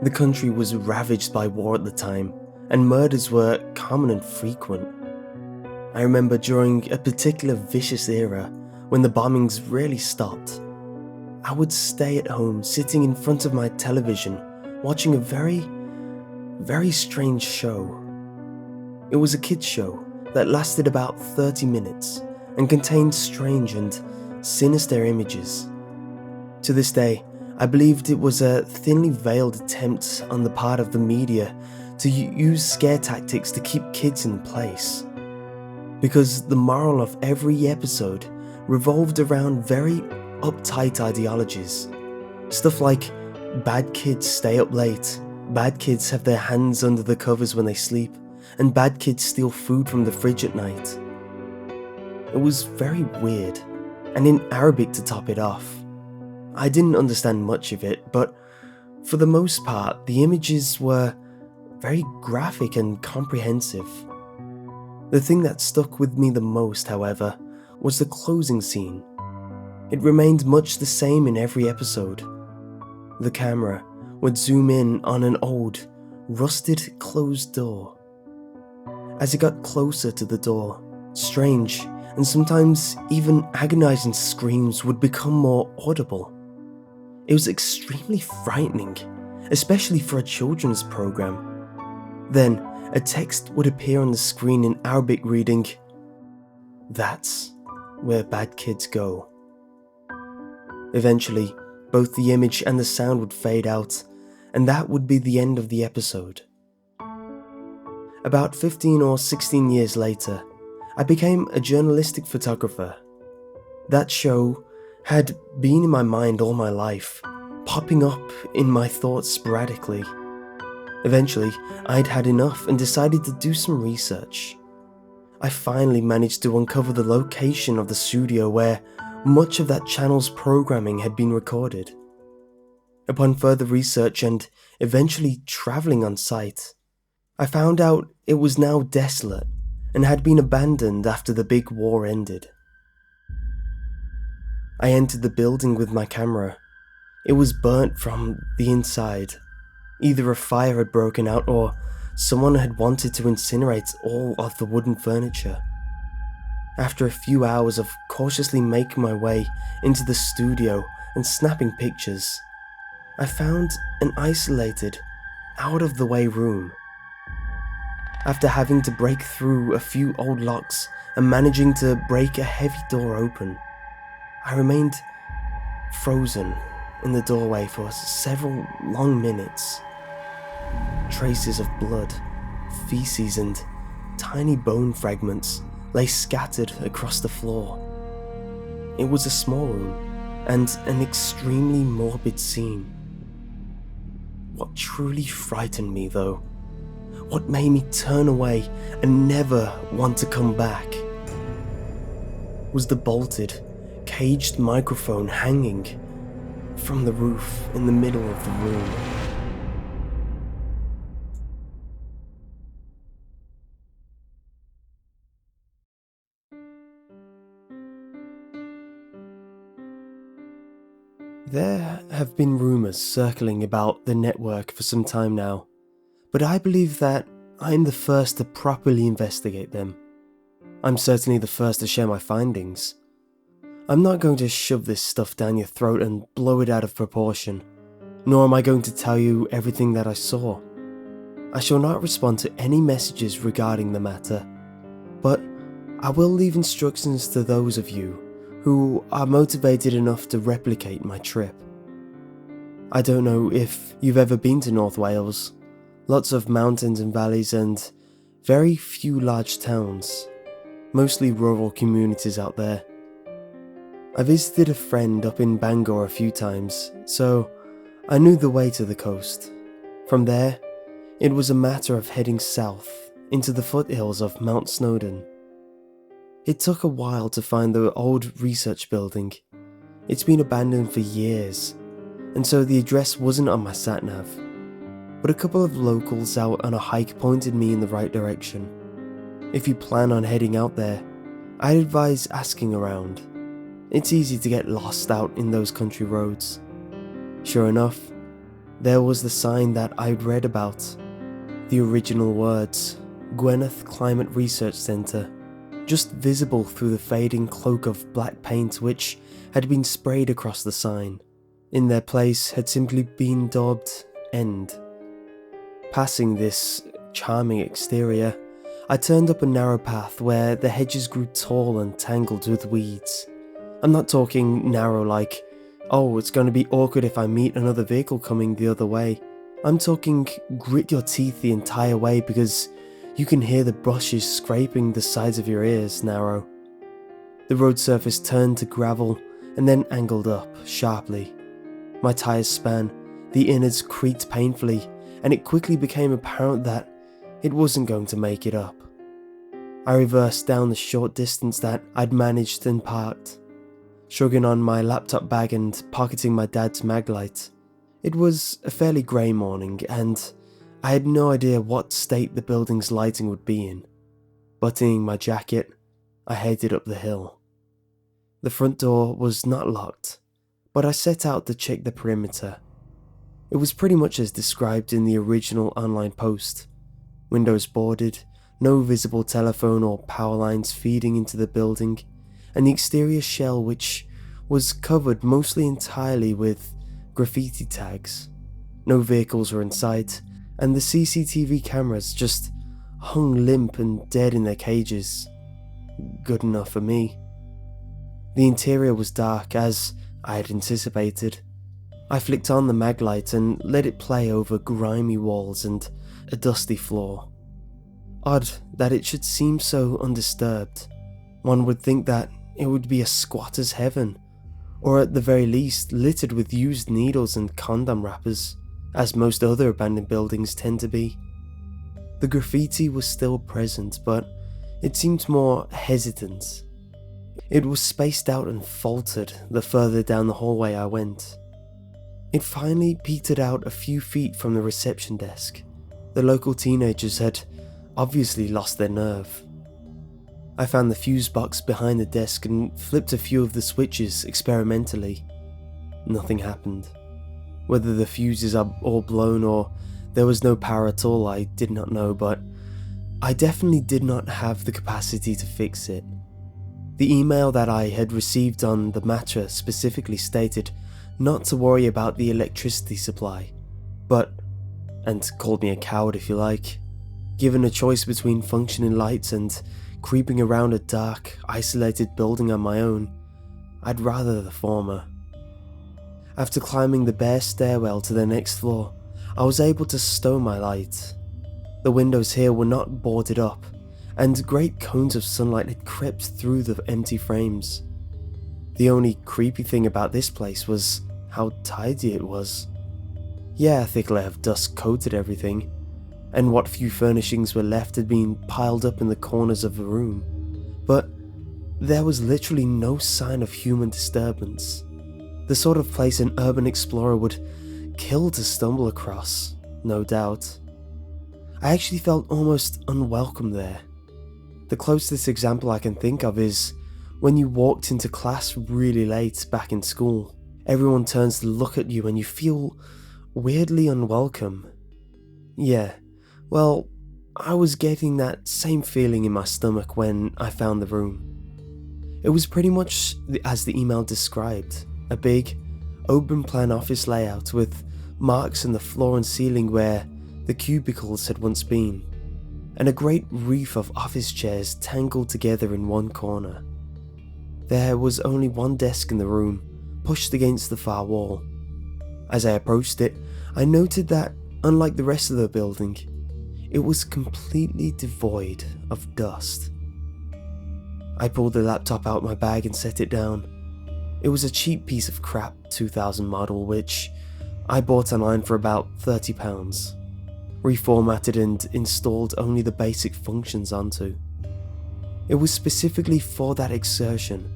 [SPEAKER 1] The country was ravaged by war at the time, and murders were common and frequent. I remember during a particular vicious era, when the bombings rarely stopped, I would stay at home sitting in front of my television, watching a very strange show. It was a kids' show that lasted about 30 minutes and contained strange and sinister images. To this day, I believed it was a thinly veiled attempt on the part of the media to use scare tactics to keep kids in place. Because the moral of every episode revolved around very uptight ideologies. Stuff like, bad kids stay up late, bad kids have their hands under the covers when they sleep, and bad kids steal food from the fridge at night. It was very weird, and in Arabic to top it off. I didn't understand much of it, but for the most part, the images were very graphic and comprehensive. The thing that stuck with me the most, however, was the closing scene. It remained much the same in every episode. The camera would zoom in on an old, rusted closed door. As it got closer to the door, strange and sometimes even agonizing screams would become more audible. It was extremely frightening, especially for a children's program. Then, a text would appear on the screen in Arabic reading, "That's where bad kids go." Eventually, both the image and the sound would fade out, and that would be the end of the episode. About 15 or 16 years later, I became a journalistic photographer. That show had been in my mind all my life, popping up in my thoughts sporadically. Eventually, I'd had enough and decided to do some research. I finally managed to uncover the location of the studio where much of that channel's programming had been recorded. Upon further research and eventually travelling on site, I found out it was now desolate and had been abandoned after the big war ended. I entered the building with my camera. It was burnt from the inside. Either a fire had broken out or someone had wanted to incinerate all of the wooden furniture. After a few hours of cautiously making my way into the studio and snapping pictures, I found an isolated, out-of-the-way room. After having to break through a few old locks and managing to break a heavy door open, I remained frozen in the doorway for several long minutes. Traces of blood, feces, and tiny bone fragments lay scattered across the floor. It was a small room and an extremely morbid scene. What truly frightened me, though, what made me turn away and never want to come back, was the bolted, caged microphone hanging from the roof in the middle of the room. There have been rumours circling about the network for some time now, but I believe that I'm the first to properly investigate them. I'm certainly the first to share my findings. I'm not going to shove this stuff down your throat and blow it out of proportion, nor am I going to tell you everything that I saw. I shall not respond to any messages regarding the matter, but I will leave instructions to those of you who are motivated enough to replicate my trip. I don't know if you've ever been to North Wales. Lots of mountains and valleys and very few large towns. Mostly rural communities out there. I visited a friend up in Bangor a few times, so I knew the way to the coast. From there, it was a matter of heading south into the foothills of Mount Snowdon. It took a while to find the old research building. It's been abandoned for years, and so the address wasn't on my sat-nav. But a couple of locals out on a hike pointed me in the right direction. If you plan on heading out there, I'd advise asking around. It's easy to get lost out in those country roads. Sure enough, there was the sign that I'd read about. The original words, Gwyneth Climate Research Centre, just visible through the fading cloak of black paint which had been sprayed across the sign. In their place had simply been daubed End. Passing this charming exterior, I turned up a narrow path where the hedges grew tall and tangled with weeds. I'm not talking narrow like, oh, it's going to be awkward if I meet another vehicle coming the other way. I'm talking grit your teeth the entire way because you can hear the brushes scraping the sides of your ears narrow. The road surface turned to gravel and then angled up sharply. My tires span, the innards creaked painfully, and it quickly became apparent that it wasn't going to make it up. I reversed down the short distance that I'd managed and parked, shrugging on my laptop bag and pocketing my dad's maglite. It was a fairly grey morning, and I had no idea what state the building's lighting would be in. Buttoning my jacket, I headed up the hill. The front door was not locked, but I set out to check the perimeter. It was pretty much as described in the original online post. Windows boarded, no visible telephone or power lines feeding into the building, and the exterior shell which was covered mostly entirely with graffiti tags. No vehicles were in sight, and the CCTV cameras just hung limp and dead in their cages. Good enough for me. The interior was dark, as I had anticipated. I flicked on the maglite and let it play over grimy walls and a dusty floor. Odd that it should seem so undisturbed. One would think that it would be a squatter's heaven, or at the very least littered with used needles and condom wrappers, as most other abandoned buildings tend to be. The graffiti was still present, but it seemed more hesitant. It was spaced out and faltered the further down the hallway I went. It finally petered out a few feet from the reception desk. The local teenagers had obviously lost their nerve. I found the fuse box behind the desk and flipped a few of the switches experimentally. Nothing happened. Whether the fuses are all blown or there was no power at all, I did not know, but I definitely did not have the capacity to fix it. The email that I had received on the matter specifically stated not to worry about the electricity supply, but, and called me a coward if you like, given a choice between functioning lights and creeping around a dark, isolated building on my own, I'd rather the former. After climbing the bare stairwell to the next floor, I was able to stow my light. The windows here were not boarded up, and great cones of sunlight had crept through the empty frames. The only creepy thing about this place was how tidy it was. Yeah, a thick layer of dust coated everything, and what few furnishings were left had been piled up in the corners of the room, but there was literally no sign of human disturbance. The sort of place an urban explorer would kill to stumble across, no doubt. I actually felt almost unwelcome there. The closest example I can think of is when you walked into class really late back in school. Everyone turns to look at you and you feel weirdly unwelcome. Yeah, well, I was getting that same feeling in my stomach when I found the room. It was pretty much as the email described, a big, open-plan office layout with marks on the floor and ceiling where the cubicles had once been, and a great wreath of office chairs tangled together in one corner. There was only one desk in the room, pushed against the far wall. As I approached it, I noted that, unlike the rest of the building, it was completely devoid of dust. I pulled the laptop out my bag and set it down. It was a cheap piece of crap 2000 model which I bought online for about £30, reformatted and installed only the basic functions onto. It was specifically for that exertion.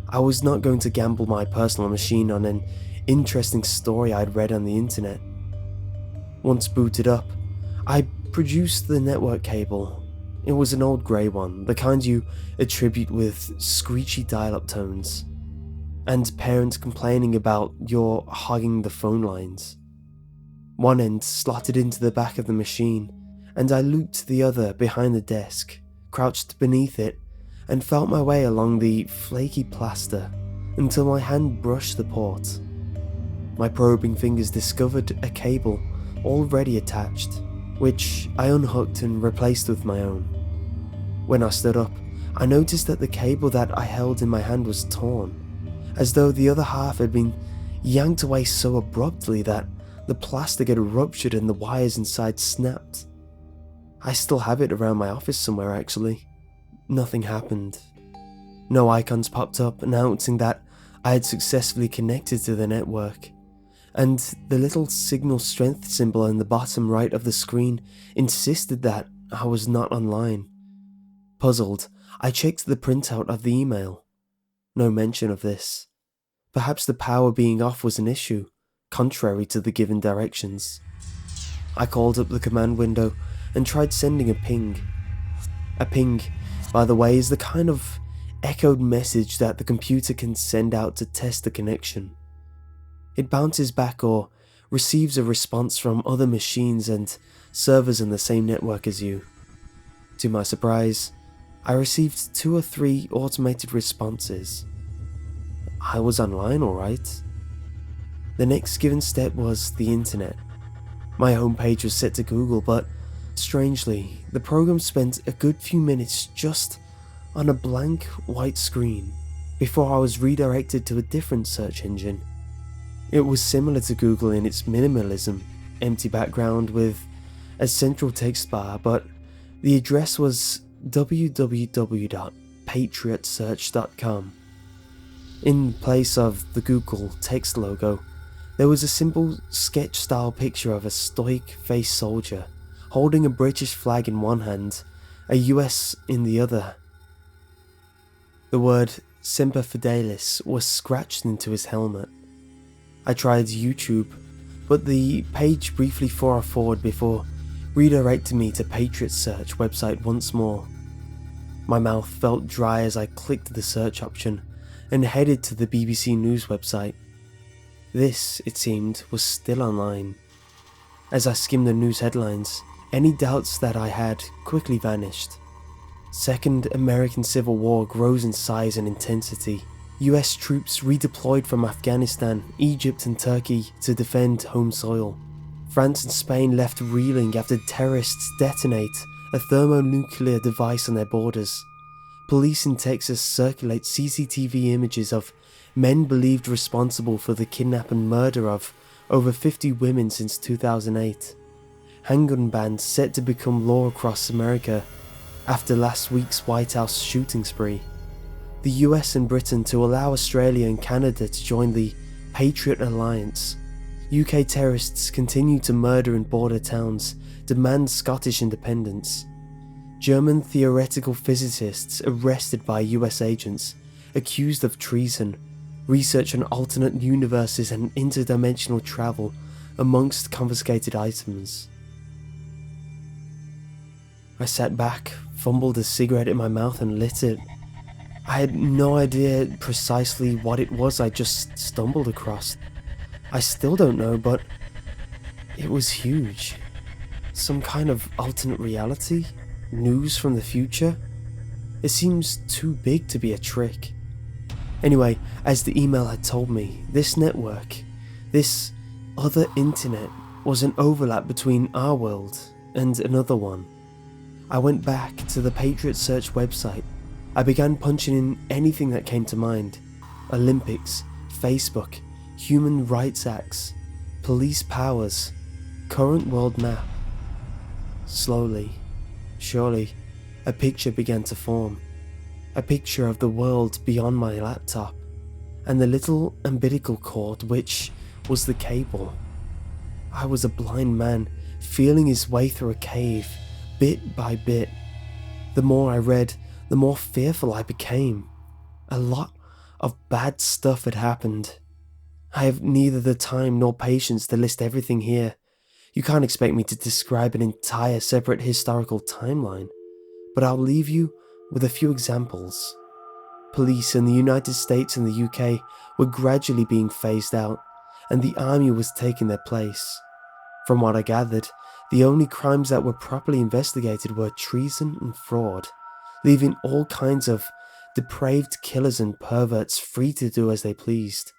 [SPEAKER 1] I was not going to gamble my personal machine on an interesting story I'd read on the internet. Once booted up, I produced the network cable. It was an old grey one, the kind you attribute with screechy dial-up tones, and parents complaining about your hogging the phone lines. One end slotted into the back of the machine, and I looped the other behind the desk, crouched beneath it, and felt my way along the flaky plaster until my hand brushed the port. My probing fingers discovered a cable already attached, which I unhooked and replaced with my own. When I stood up, I noticed that the cable that I held in my hand was torn, as though the other half had been yanked away so abruptly that the plastic had ruptured and the wires inside snapped. I still have it around my office somewhere actually. Nothing happened. No icons popped up announcing that I had successfully connected to the network, and the little signal strength symbol in the bottom right of the screen insisted that I was not online. Puzzled, I checked the printout of the email. No mention of this. Perhaps the power being off was an issue, contrary to the given directions. I called up the command window and tried sending a ping. A ping, by the way, is the kind of echoed message that the computer can send out to test the connection. It bounces back or receives a response from other machines and servers in the same network as you. To my surprise, I received 2 or 3 automated responses. I was online, alright. The next given step was the internet. My homepage was set to Google, but strangely, the program spent a good few minutes just on a blank white screen before I was redirected to a different search engine. It was similar to Google in its minimalism, empty background with a central text bar, but the address was www.patriotsearch.com. In place of the Google text logo, there was a simple sketch-style picture of a stoic-faced soldier holding a British flag in one hand, a US in the other. The word Semper Fidelis was scratched into his helmet. I tried YouTube, but the page briefly far forward before redirecting me to Patriot Search website once more. My mouth felt dry as I clicked the search option and headed to the BBC News website. This, it seemed, was still online. As I skimmed the news headlines, any doubts that I had quickly vanished. Second American Civil War grows in size and intensity. US troops redeployed from Afghanistan, Egypt and Turkey to defend home soil. France and Spain left reeling after terrorists detonate a thermonuclear device on their borders. Police in Texas circulate CCTV images of men believed responsible for the kidnap and murder of over 50 women since 2008. Handgun bans set to become law across America after last week's White House shooting spree. The US and Britain to allow Australia and Canada to join the Patriot Alliance. UK terrorists continue to murder in border towns, demand Scottish independence. German theoretical physicists arrested by US agents, accused of treason. Research on alternate universes and interdimensional travel amongst confiscated items. I sat back, fumbled a cigarette in my mouth and lit it. I had no idea precisely what it was I just stumbled across. I still don't know, but it was huge. some kind of alternate reality? News from the future? It seems too big to be a trick. Anyway, as the email had told me, this network, this other internet, was an overlap between our world and another one. I went back to the Patriot Search website. I began punching in anything that came to mind. Olympics, Facebook, human rights acts, police powers, current world map. Slowly, surely, a picture began to form. A picture of the world beyond my laptop, and the little umbilical cord which was the cable. I was a blind man, feeling his way through a cave, bit by bit. The more I read, the more fearful I became. A lot of bad stuff had happened. I have neither the time nor patience to list everything here. You can't expect me to describe an entire separate historical timeline, but I'll leave you with a few examples. Police in the United States and the UK were gradually being phased out, and the army was taking their place. From what I gathered, the only crimes that were properly investigated were treason and fraud, leaving all kinds of depraved killers and perverts free to do as they pleased.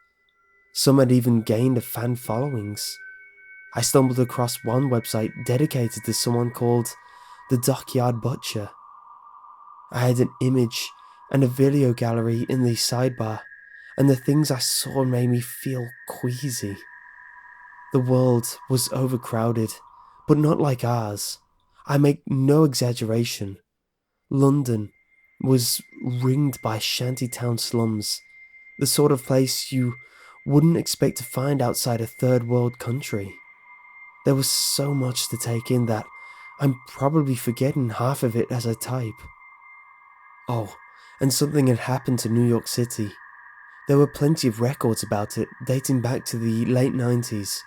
[SPEAKER 1] Some had even gained a fan followings. I stumbled across one website dedicated to someone called the Dockyard Butcher. I had an image and a video gallery in the sidebar, and the things I saw made me feel queasy. The world was overcrowded, but not like ours. I make no exaggeration. London was ringed by shantytown slums, the sort of place you wouldn't expect to find outside a third world country. There was so much to take in that I'm probably forgetting half of it as I type. Oh, and something had happened to New York City. There were plenty of records about it dating back to the late 90s,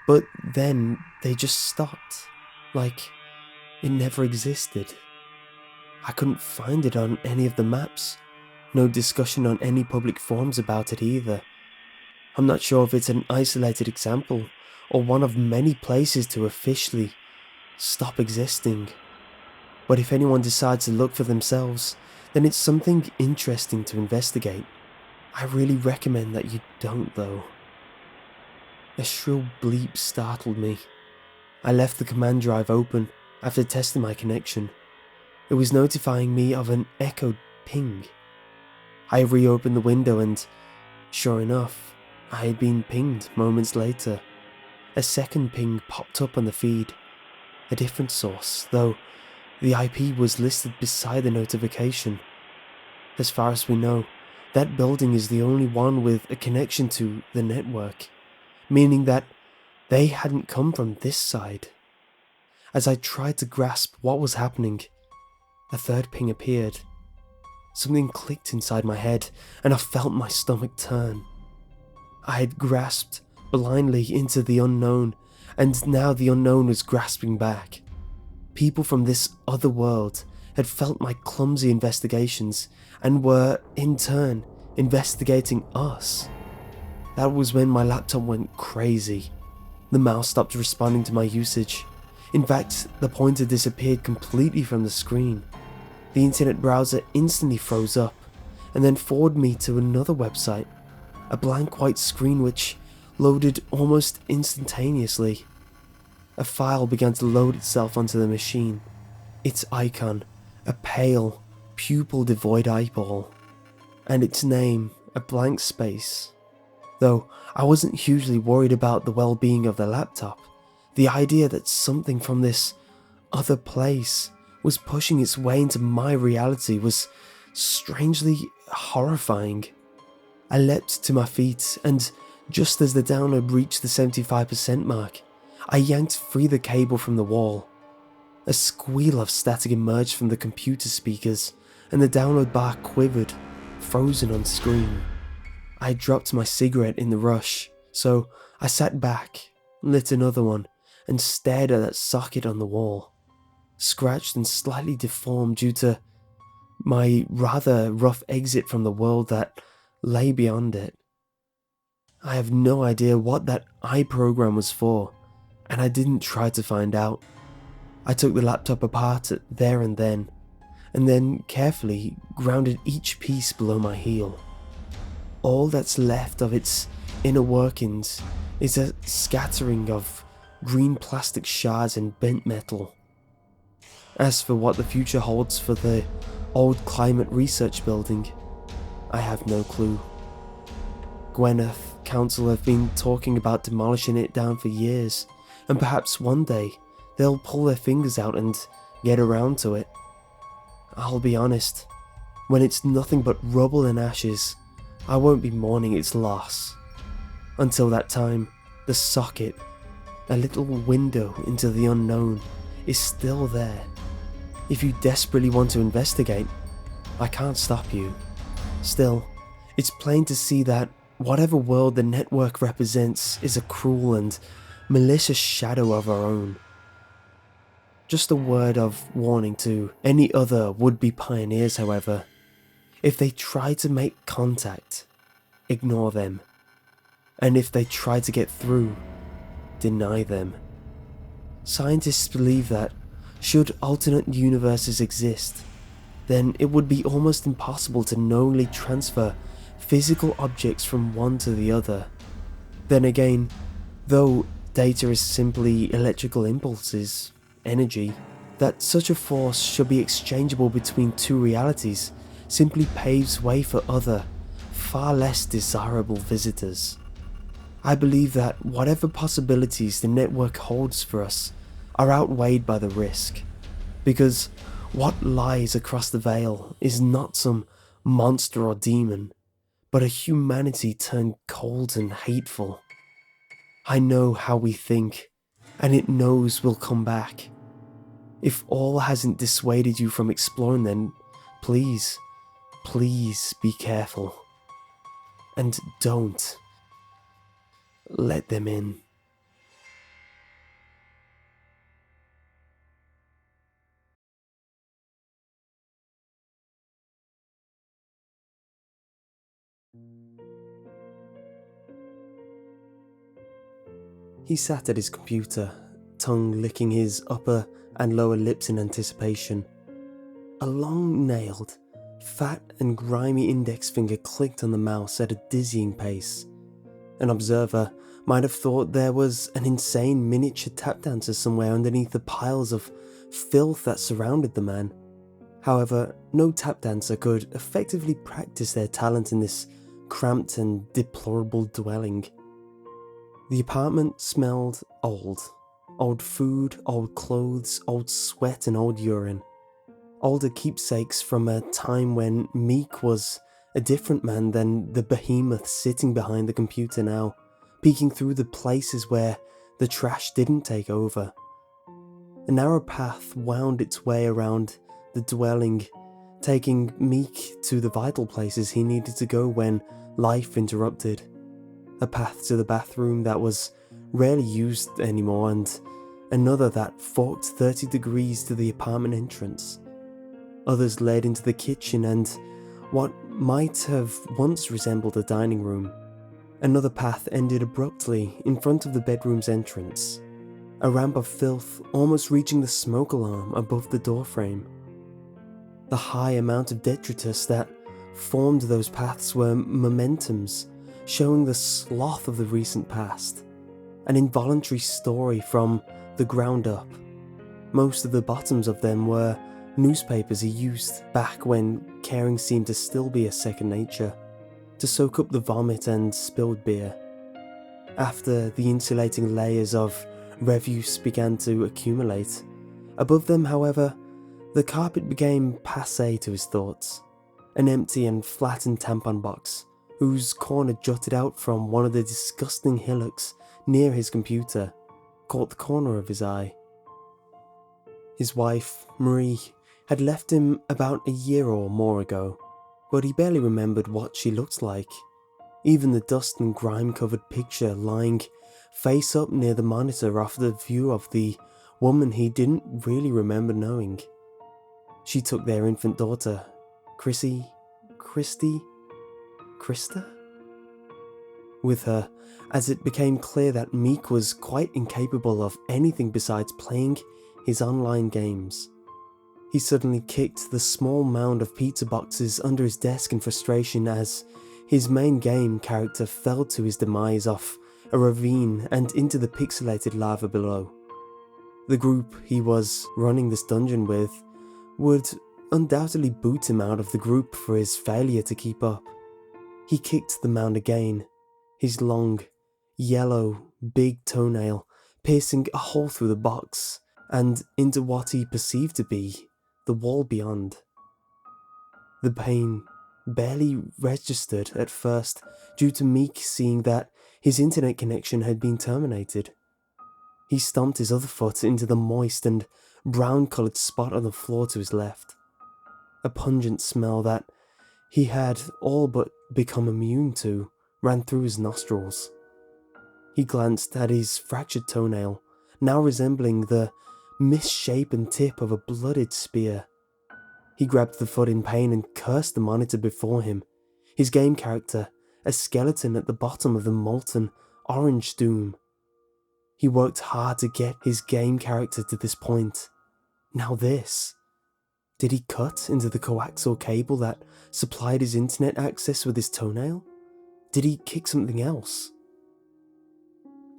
[SPEAKER 1] but then they just stopped, like it never existed. I couldn't find it on any of the maps, no discussion on any public forums about it either. I'm not sure if it's an isolated example or one of many places to officially stop existing. But if anyone decides to look for themselves, then it's something interesting to investigate. I really recommend that you don't though. A shrill bleep startled me. I left the command drive open after testing my connection. It was notifying me of an echoed ping. I reopened the window and, sure enough, I had been pinged moments later. A second ping popped up on the feed. A different source, though the IP was listed beside the notification. As far as we know, that building is the only one with a connection to the network, meaning that they hadn't come from this side. As I tried to grasp what was happening, a third ping appeared. Something clicked inside my head, and I felt my stomach turn. I had grasped blindly into the unknown, and now the unknown was grasping back. People from this other world had felt my clumsy investigations and were, in turn, investigating us. That was when my laptop went crazy. The mouse stopped responding to my usage. In fact, the pointer disappeared completely from the screen. The internet browser instantly froze up, and then forwarded me to another website, a blank white screen which loaded almost instantaneously. A file began to load itself onto the machine, its icon, a pale, pupil-devoid eyeball, and its name, a blank space. Though I wasn't hugely worried about the well-being of the laptop, the idea that something from this other place was pushing its way into my reality was strangely horrifying. I leapt to my feet, and just as the download reached the 75% mark, I yanked free the cable from the wall. A squeal of static emerged from the computer speakers, and the download bar quivered, frozen on screen. I dropped my cigarette in the rush, so I sat back, lit another one, and stared at that socket on the wall, scratched and slightly deformed due to my rather rough exit from the world that lay beyond it. I have no idea what that I program was for, and I didn't try to find out. I took the laptop apart there and then carefully grounded each piece below my heel. All that's left of its inner workings is a scattering of green plastic shards and bent metal. As for what the future holds for the old climate research building, I have no clue. Gwyneth Council have been talking about demolishing it down for years, and perhaps one day they'll pull their fingers out and get around to it. I'll be honest, when it's nothing but rubble and ashes, I won't be mourning its loss. Until that time, the socket, a little window into the unknown, is still there. If you desperately want to investigate, I can't stop you. Still, it's plain to see that whatever world the network represents is a cruel and malicious shadow of our own. Just a word of warning to any other would-be pioneers, however. If they try to make contact, ignore them. And if they try to get through, deny them. Scientists believe that, should alternate universes exist, then it would be almost impossible to knowingly transfer physical objects from one to the other. Then again, though data is simply electrical impulses, energy, that such a force should be exchangeable between two realities simply paves way for other, far less desirable visitors. I believe that whatever possibilities the network holds for us are outweighed by the risk, because what lies across the veil is not some monster or demon, but a humanity turned cold and hateful. I know how we think, and it knows we'll come back. If all hasn't dissuaded you from exploring, then please be careful. And don't let them in. He sat at his computer, tongue licking his upper and lower lips in anticipation. A long-nailed, fat and grimy index finger clicked on the mouse at a dizzying pace. An observer might have thought there was an insane miniature tap dancer somewhere underneath the piles of filth that surrounded the man. However, no tap dancer could effectively practice their talent in this cramped and deplorable dwelling. The apartment smelled old. Old food, old clothes, old sweat and old urine. Older keepsakes from a time when Meek was a different man than the behemoth sitting behind the computer now, peeking through the places where the trash didn't take over. A narrow path wound its way around the dwelling, taking Meek to the vital places he needed to go when life interrupted. A path to the bathroom that was rarely used anymore, and another that forked 30 degrees to the apartment entrance. Others led into the kitchen and what might have once resembled a dining room. Another path ended abruptly in front of the bedroom's entrance, a ramp of filth almost reaching the smoke alarm above the doorframe. The high amount of detritus that formed those paths were momentums, showing the sloth of the recent past, an involuntary story from the ground up. Most of the bottoms of them were newspapers he used back when caring seemed to still be a second nature, to soak up the vomit and spilled beer. After the insulating layers of refuse began to accumulate, above them, however, the carpet became passé to his thoughts, an empty and flattened tampon box, whose corner jutted out from one of the disgusting hillocks near his computer, caught the corner of his eye. His wife, Marie, had left him about a year or more ago, but he barely remembered what she looked like. Even the dust and grime-covered picture lying face up near the monitor offered a view of the woman he didn't really remember knowing. She took their infant daughter, Krista, with her, as it became clear that Meek was quite incapable of anything besides playing his online games. He suddenly kicked the small mound of pizza boxes under his desk in frustration as his main game character fell to his demise off a ravine and into the pixelated lava below. The group he was running this dungeon with would undoubtedly boot him out of the group for his failure to keep up. He kicked the mound again, his long, yellow, big toenail piercing a hole through the box and into what he perceived to be the wall beyond. The pain barely registered at first due to Meek seeing that his internet connection had been terminated. He stomped his other foot into the moist and brown-coloured spot on the floor to his left. A pungent smell that he had all but become immune to ran through his nostrils. He glanced at his fractured toenail, now resembling the misshapen tip of a blooded spear. He grabbed the foot in pain and cursed the monitor before him, his game character a skeleton at the bottom of the molten orange doom. He worked hard to get his game character to this point. Now this. Did he cut into the coaxial cable that supplied his internet access with his toenail? Did he kick something else?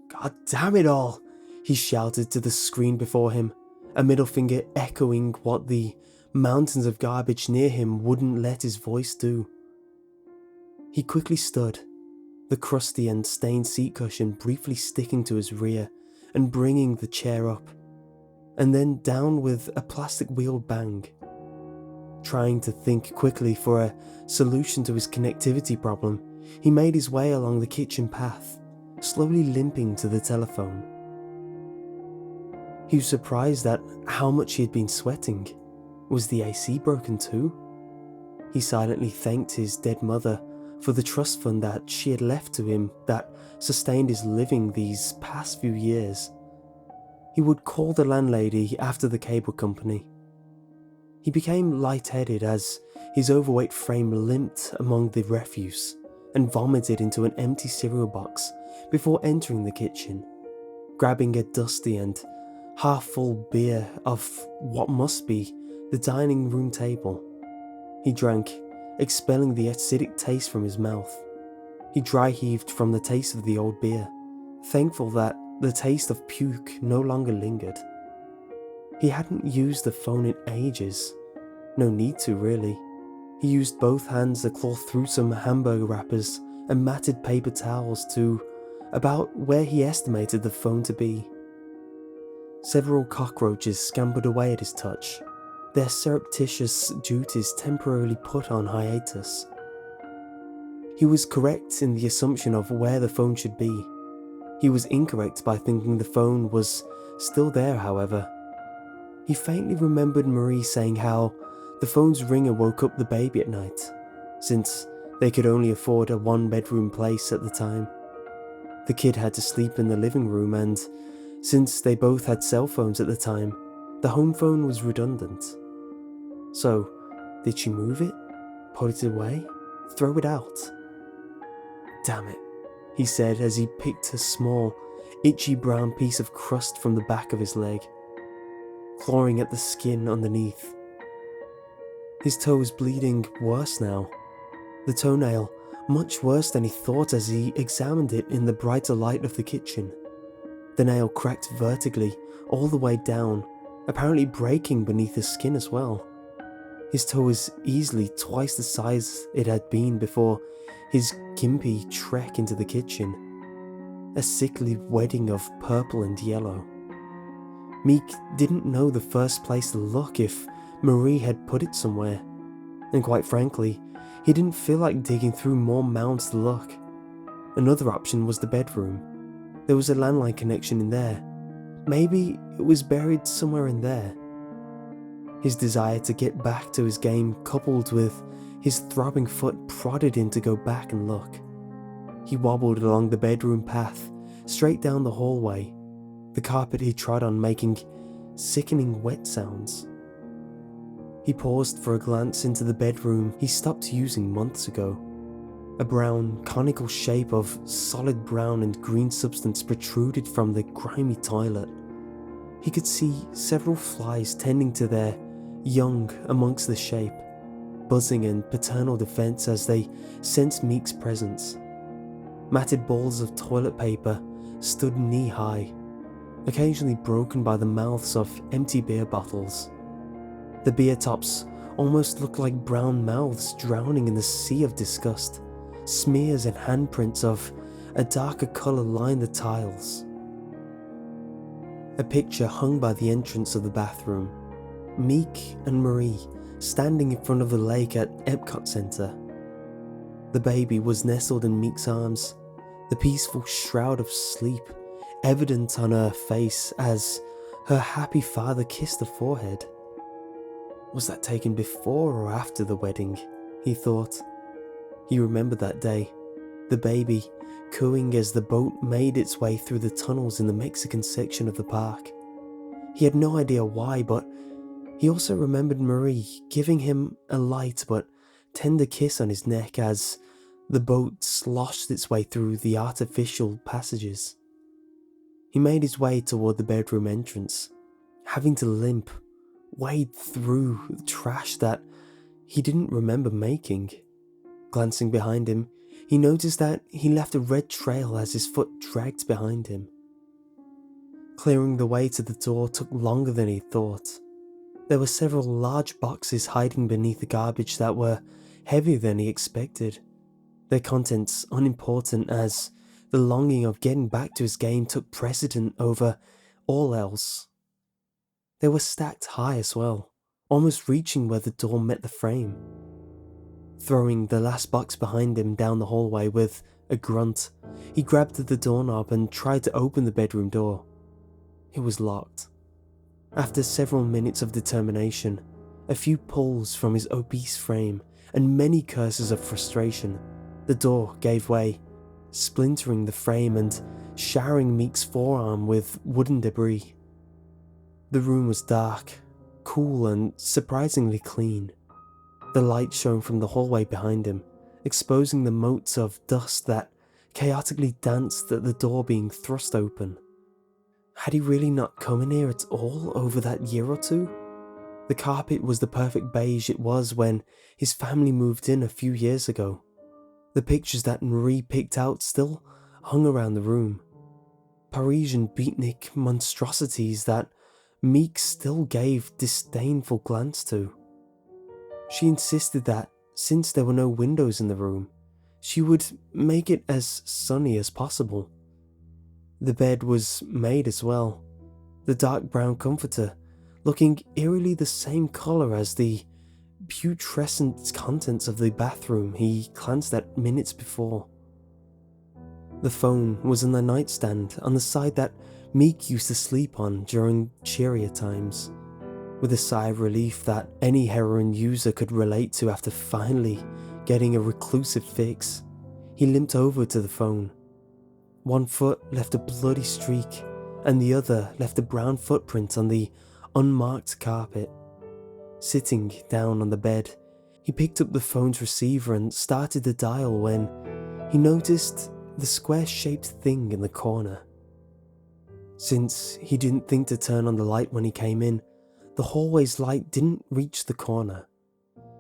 [SPEAKER 1] "God damn it all!" he shouted to the screen before him, a middle finger echoing what the mountains of garbage near him wouldn't let his voice do. He quickly stood, the crusty and stained seat cushion briefly sticking to his rear and bringing the chair up, and then down with a plastic wheel bang. Trying to think quickly for a solution to his connectivity problem, he made his way along the kitchen path, slowly limping to the telephone. He was surprised at how much he had been sweating. Was the AC broken too? He silently thanked his dead mother for the trust fund that she had left to him that sustained his living these past few years. He would call the landlady after the cable company. He became lightheaded as his overweight frame limped among the refuse and vomited into an empty cereal box before entering the kitchen, grabbing a dusty and half-full beer off what must be the dining room table. He drank, expelling the acidic taste from his mouth. He dry-heaved from the taste of the old beer, thankful that the taste of puke no longer lingered. He hadn't used the phone in ages. No need to, really. He used both hands to claw through some hamburger wrappers and matted paper towels to about where he estimated the phone to be. Several cockroaches scampered away at his touch, their surreptitious duties temporarily put on hiatus. He was correct in the assumption of where the phone should be. He was incorrect by thinking the phone was still there, however. He faintly remembered Marie saying how the phone's ringer woke up the baby at night, since they could only afford a one-bedroom place at the time. The kid had to sleep in the living room, and since they both had cell phones at the time, the home phone was redundant. So, did she move it? Put it away? Throw it out? "Damn it," he said as he picked a small, itchy brown piece of crust from the back of his leg, clawing at the skin underneath. His toe was bleeding worse now, the toenail much worse than he thought as he examined it in the brighter light of the kitchen. The nail cracked vertically all the way down, apparently breaking beneath his skin as well. His toe was easily twice the size it had been before his gimpy trek into the kitchen, a sickly wedding of purple and yellow. Meek didn't know the first place to look if Marie had put it somewhere, and quite frankly, he didn't feel like digging through more mounds to look. Another option was the bedroom. There was a landline connection in there. Maybe it was buried somewhere in there. His desire to get back to his game, coupled with his throbbing foot, prodded him to go back and look. He wobbled along the bedroom path, straight down the hallway, the carpet he trod on making sickening wet sounds. He paused for a glance into the bedroom he stopped using months ago. A brown, conical shape of solid brown and green substance protruded from the grimy toilet. He could see several flies tending to their young amongst the shape, buzzing in paternal defense as they sensed Meek's presence. Matted balls of toilet paper stood knee-high, occasionally broken by the mouths of empty beer bottles. The beer tops almost looked like brown mouths drowning in the sea of disgust. Smears and handprints of a darker colour lined the tiles. A picture hung by the entrance of the bathroom. Meek and Marie standing in front of the lake at Epcot Center. The baby was nestled in Meek's arms, the peaceful shroud of sleep evident on her face as her happy father kissed her forehead. Was that taken before or after the wedding? He thought. He remembered that day, the baby cooing as the boat made its way through the tunnels in the Mexican section of the park. He had no idea why, but he also remembered Marie giving him a light but tender kiss on his neck as the boat sloshed its way through the artificial passages. He made his way toward the bedroom entrance, having to limp, wade through the trash that he didn't remember making. Glancing behind him, he noticed that he left a red trail as his foot dragged behind him. Clearing the way to the door took longer than he thought. There were several large boxes hiding beneath the garbage that were heavier than he expected, their contents unimportant as the longing of getting back to his game took precedent over all else. They were stacked high as well, almost reaching where the door met the frame. Throwing the last box behind him down the hallway with a grunt, he grabbed at the doorknob and tried to open the bedroom door. It was locked. After several minutes of determination, a few pulls from his obese frame, and many curses of frustration, the door gave way, splintering the frame and showering Meek's forearm with wooden debris. The room was dark, cool, and surprisingly clean. The light shone from the hallway behind him, exposing the motes of dust that chaotically danced at the door being thrust open. Had he really not come in here at all over that year or two? The carpet was the perfect beige it was when his family moved in a few years ago. The pictures that Marie picked out still hung around the room. Parisian beatnik monstrosities that Meek still gave disdainful glance to. She insisted that, since there were no windows in the room, she would make it as sunny as possible. The bed was made as well, the dark brown comforter looking eerily the same colour as the putrescent contents of the bathroom he glanced at minutes before. The phone was on the nightstand on the side that Meek used to sleep on during cheerier times. With a sigh of relief that any heroin user could relate to after finally getting a reclusive fix, he limped over to the phone. One foot left a bloody streak, and the other left a brown footprint on the unmarked carpet. Sitting down on the bed, he picked up the phone's receiver and started to dial when he noticed the square-shaped thing in the corner. Since he didn't think to turn on the light when he came in, the hallway's light didn't reach the corner.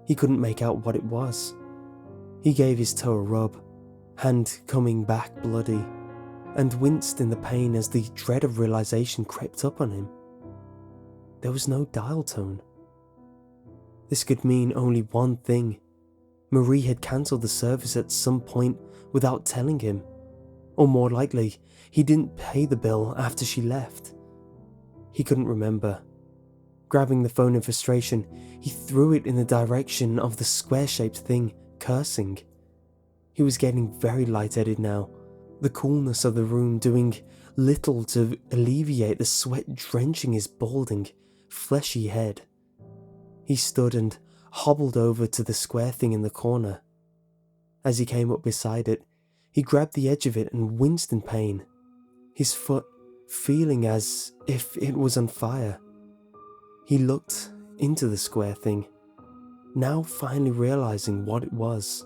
[SPEAKER 1] He couldn't make out what it was. He gave his toe a rub, hand coming back bloody, and winced in the pain as the dread of realization crept up on him. There was no dial tone. This could mean only one thing. Marie had cancelled the service at some point without telling him. Or more likely, he didn't pay the bill after she left. He couldn't remember. Grabbing the phone in frustration, he threw it in the direction of the square-shaped thing, cursing. He was getting very lightheaded now, the coolness of the room doing little to alleviate the sweat drenching his balding, fleshy head. He stood and hobbled over to the square thing in the corner. As he came up beside it, he grabbed the edge of it and winced in pain, his foot feeling as if it was on fire. He looked into the square thing, now finally realizing what it was,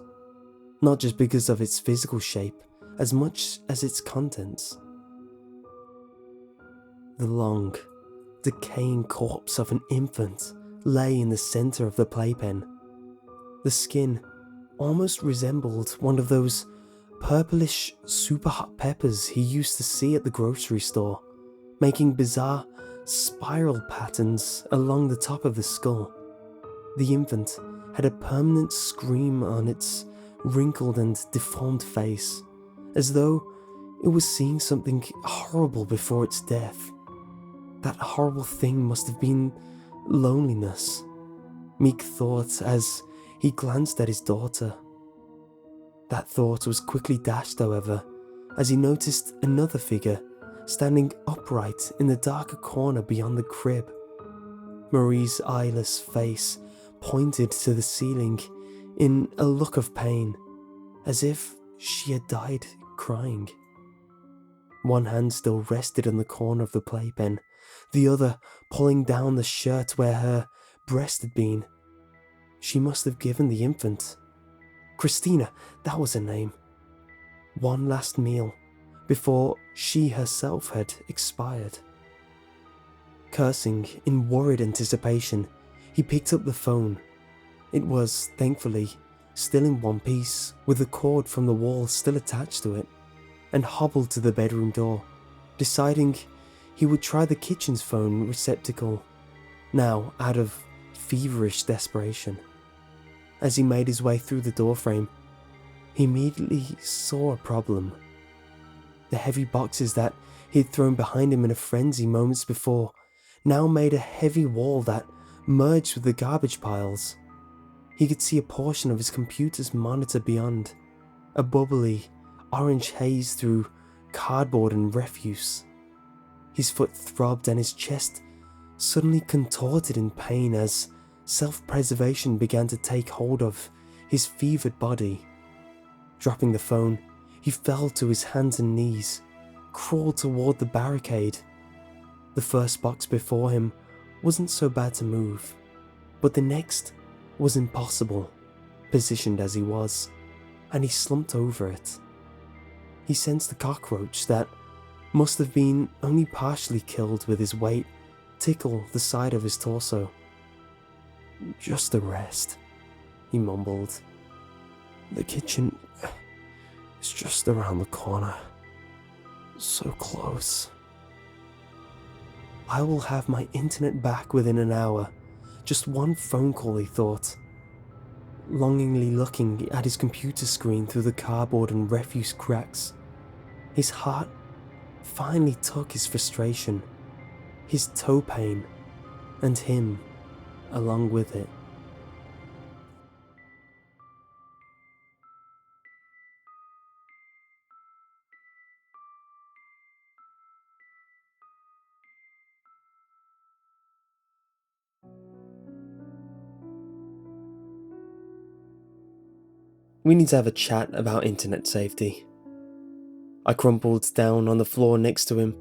[SPEAKER 1] not just because of its physical shape, as much as its contents. The long, decaying corpse of an infant lay in the center of the playpen. The skin almost resembled one of those purplish super hot peppers he used to see at the grocery store, making bizarre spiral patterns along the top of the skull. The infant had a permanent scream on its wrinkled and deformed face, as though it was seeing something horrible before its death. That horrible thing must have been loneliness, Meek thought as he glanced at his daughter. That thought was quickly dashed, however, as he noticed another figure standing upright in the darker corner beyond the crib. Marie's eyeless face pointed to the ceiling in a look of pain, as if she had died crying. One hand still rested on the corner of the playpen, the other pulling down the shirt where her breast had been. She must have given the infant, Christina, that was her name, one last meal before she herself had expired. Cursing in worried anticipation, he picked up the phone. It was, thankfully, still in one piece, with the cord from the wall still attached to it, and hobbled to the bedroom door, deciding he would try the kitchen's phone receptacle, now out of feverish desperation. As he made his way through the doorframe, he immediately saw a problem. The heavy boxes that he had thrown behind him in a frenzy moments before now made a heavy wall that merged with the garbage piles. He could see a portion of his computer's monitor beyond, a bubbly, orange haze through cardboard and refuse. His foot throbbed and his chest suddenly contorted in pain as self-preservation began to take hold of his fevered body. Dropping the phone, he fell to his hands and knees, crawled toward the barricade. The first box before him wasn't so bad to move, but the next was impossible, positioned as he was, and he slumped over it. He sensed the cockroach that must have been only partially killed with his weight tickle the side of his torso. "Just a rest," he mumbled. "The kitchen is just around the corner. So close. I will have my internet back within an hour. Just one phone call," he thought, longingly looking at his computer screen through the cardboard and refuse cracks. His heart finally took his frustration, his toe pain, and him along with it. We need to have a chat about internet safety. I crumpled down on the floor next to him.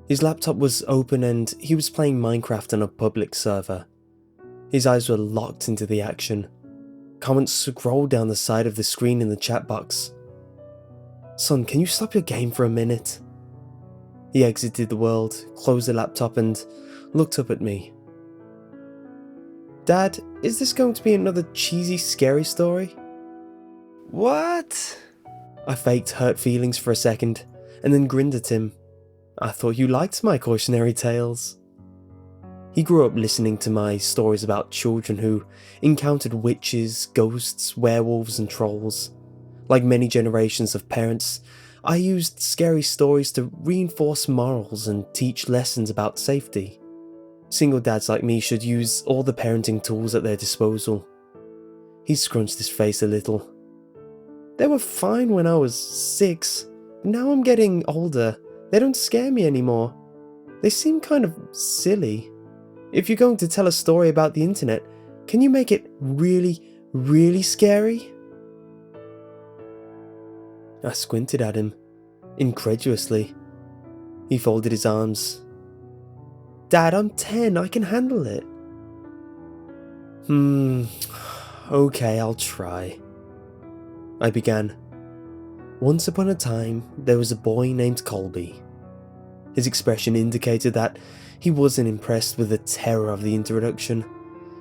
[SPEAKER 1] His laptop was open and he was playing Minecraft on a public server. His eyes were locked into the action. Comments scrolled down the side of the screen in the chat box. "Son, can you stop your game for a minute?" He exited the world, closed the laptop and looked up at me. "Dad, is this going to be another cheesy, scary story?" "What?" I faked hurt feelings for a second, and then grinned at him. "I thought you liked my cautionary tales." He grew up listening to my stories about children who encountered witches, ghosts, werewolves, and trolls. Like many generations of parents, I used scary stories to reinforce morals and teach lessons about safety. Single dads like me should use all the parenting tools at their disposal. He scrunched his face a little. "They were fine when I was 6. Now I'm getting older. They don't scare me anymore. They seem kind of silly. If you're going to tell a story about the internet, can you make it really, really scary?" I squinted at him, incredulously. He folded his arms. "Dad, I'm 10. I can handle it." Okay, I'll try. I began. "Once upon a time, there was a boy named Colby." His expression indicated that He wasn't impressed with the terror of the introduction.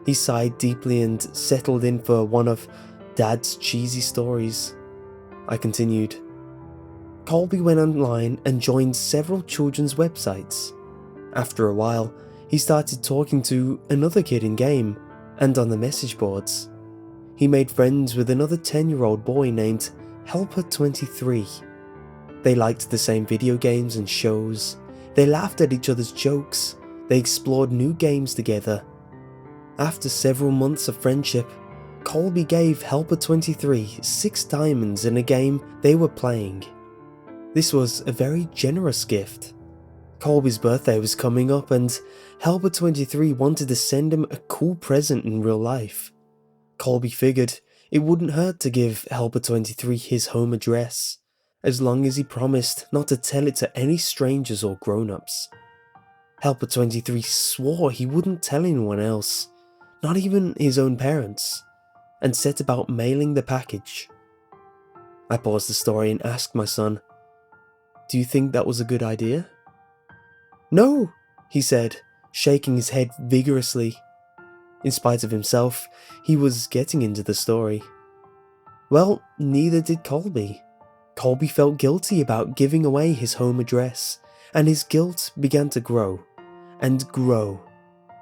[SPEAKER 1] He sighed deeply and settled in for one of Dad's cheesy stories. I continued. Colby went online and joined several children's websites. After a while, he started talking to another kid in-game and on the message boards. He made friends with another 10-year-old boy named Helper23. They liked the same video games and shows. They laughed at each other's jokes. They explored new games together. After several months of friendship, Colby gave Helper23 6 diamonds in a game they were playing. This was a very generous gift. Colby's birthday was coming up and Helper23 wanted to send him a cool present in real life. Colby figured it wouldn't hurt to give Helper23 his home address, as long as he promised not to tell it to any strangers or grown-ups. Helper23 swore he wouldn't tell anyone else, not even his own parents, and set about mailing the package. I paused the story and asked my son, "Do you think that was a good idea?" "No," he said, shaking his head vigorously. In spite of himself, he was getting into the story. Well, neither did Colby. Colby felt guilty about giving away his home address, and his guilt began to grow and grow.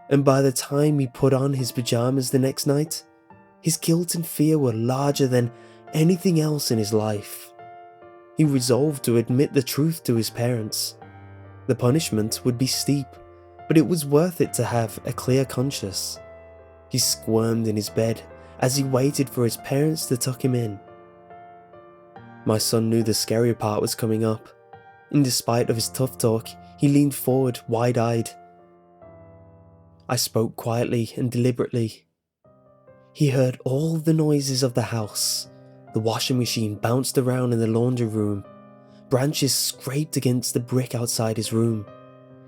[SPEAKER 1] And by the time he put on his pajamas the next night, his guilt and fear were larger than anything else in his life. He resolved to admit the truth to his parents. The punishment would be steep, but it was worth it to have a clear conscience. He squirmed in his bed as he waited for his parents to tuck him in. My son knew the scary part was coming up. In despite of his tough talk, he leaned forward wide-eyed. I spoke quietly and deliberately. He heard all the noises of the house. The washing machine bounced around in the laundry room. Branches scraped against the brick outside his room.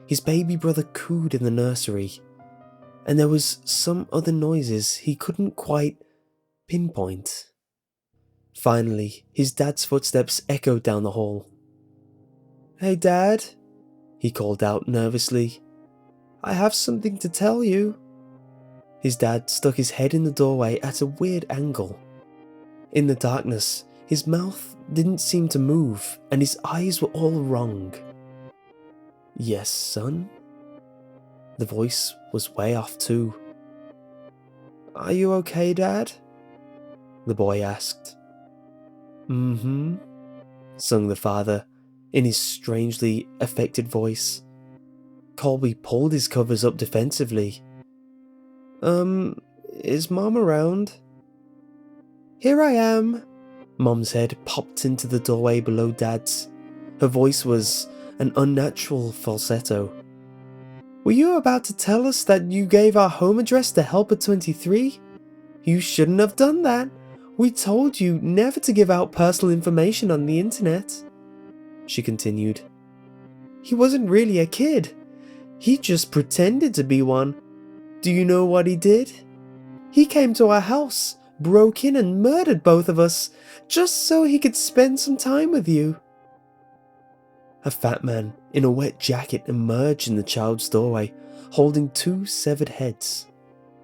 [SPEAKER 1] His baby brother cooed in the nursery. And there was some other noises he couldn't quite pinpoint. Finally, his dad's footsteps echoed down the hall. "Hey, Dad," he called out nervously. "I have something to tell you." His dad stuck his head in the doorway at a weird angle. In the darkness, his mouth didn't seem to move and his eyes were all wrong. "Yes, son?" The voice was way off too. "Are you okay, Dad?" the boy asked. "Mm-hmm," sung the father in his strangely affected voice. Colby pulled his covers up defensively. Is Mom around?" "Here I am." Mom's head popped into the doorway below Dad's. Her voice was an unnatural falsetto. "Were you about to tell us that you gave our home address to Helper23? You shouldn't have done that. We told you never to give out personal information on the internet," she continued. "He wasn't really a kid. He just pretended to be one. Do you know what he did? He came to our house, broke in and murdered both of us, just so he could spend some time with you." A fat man in a wet jacket emerged in the child's doorway, holding 2 severed heads.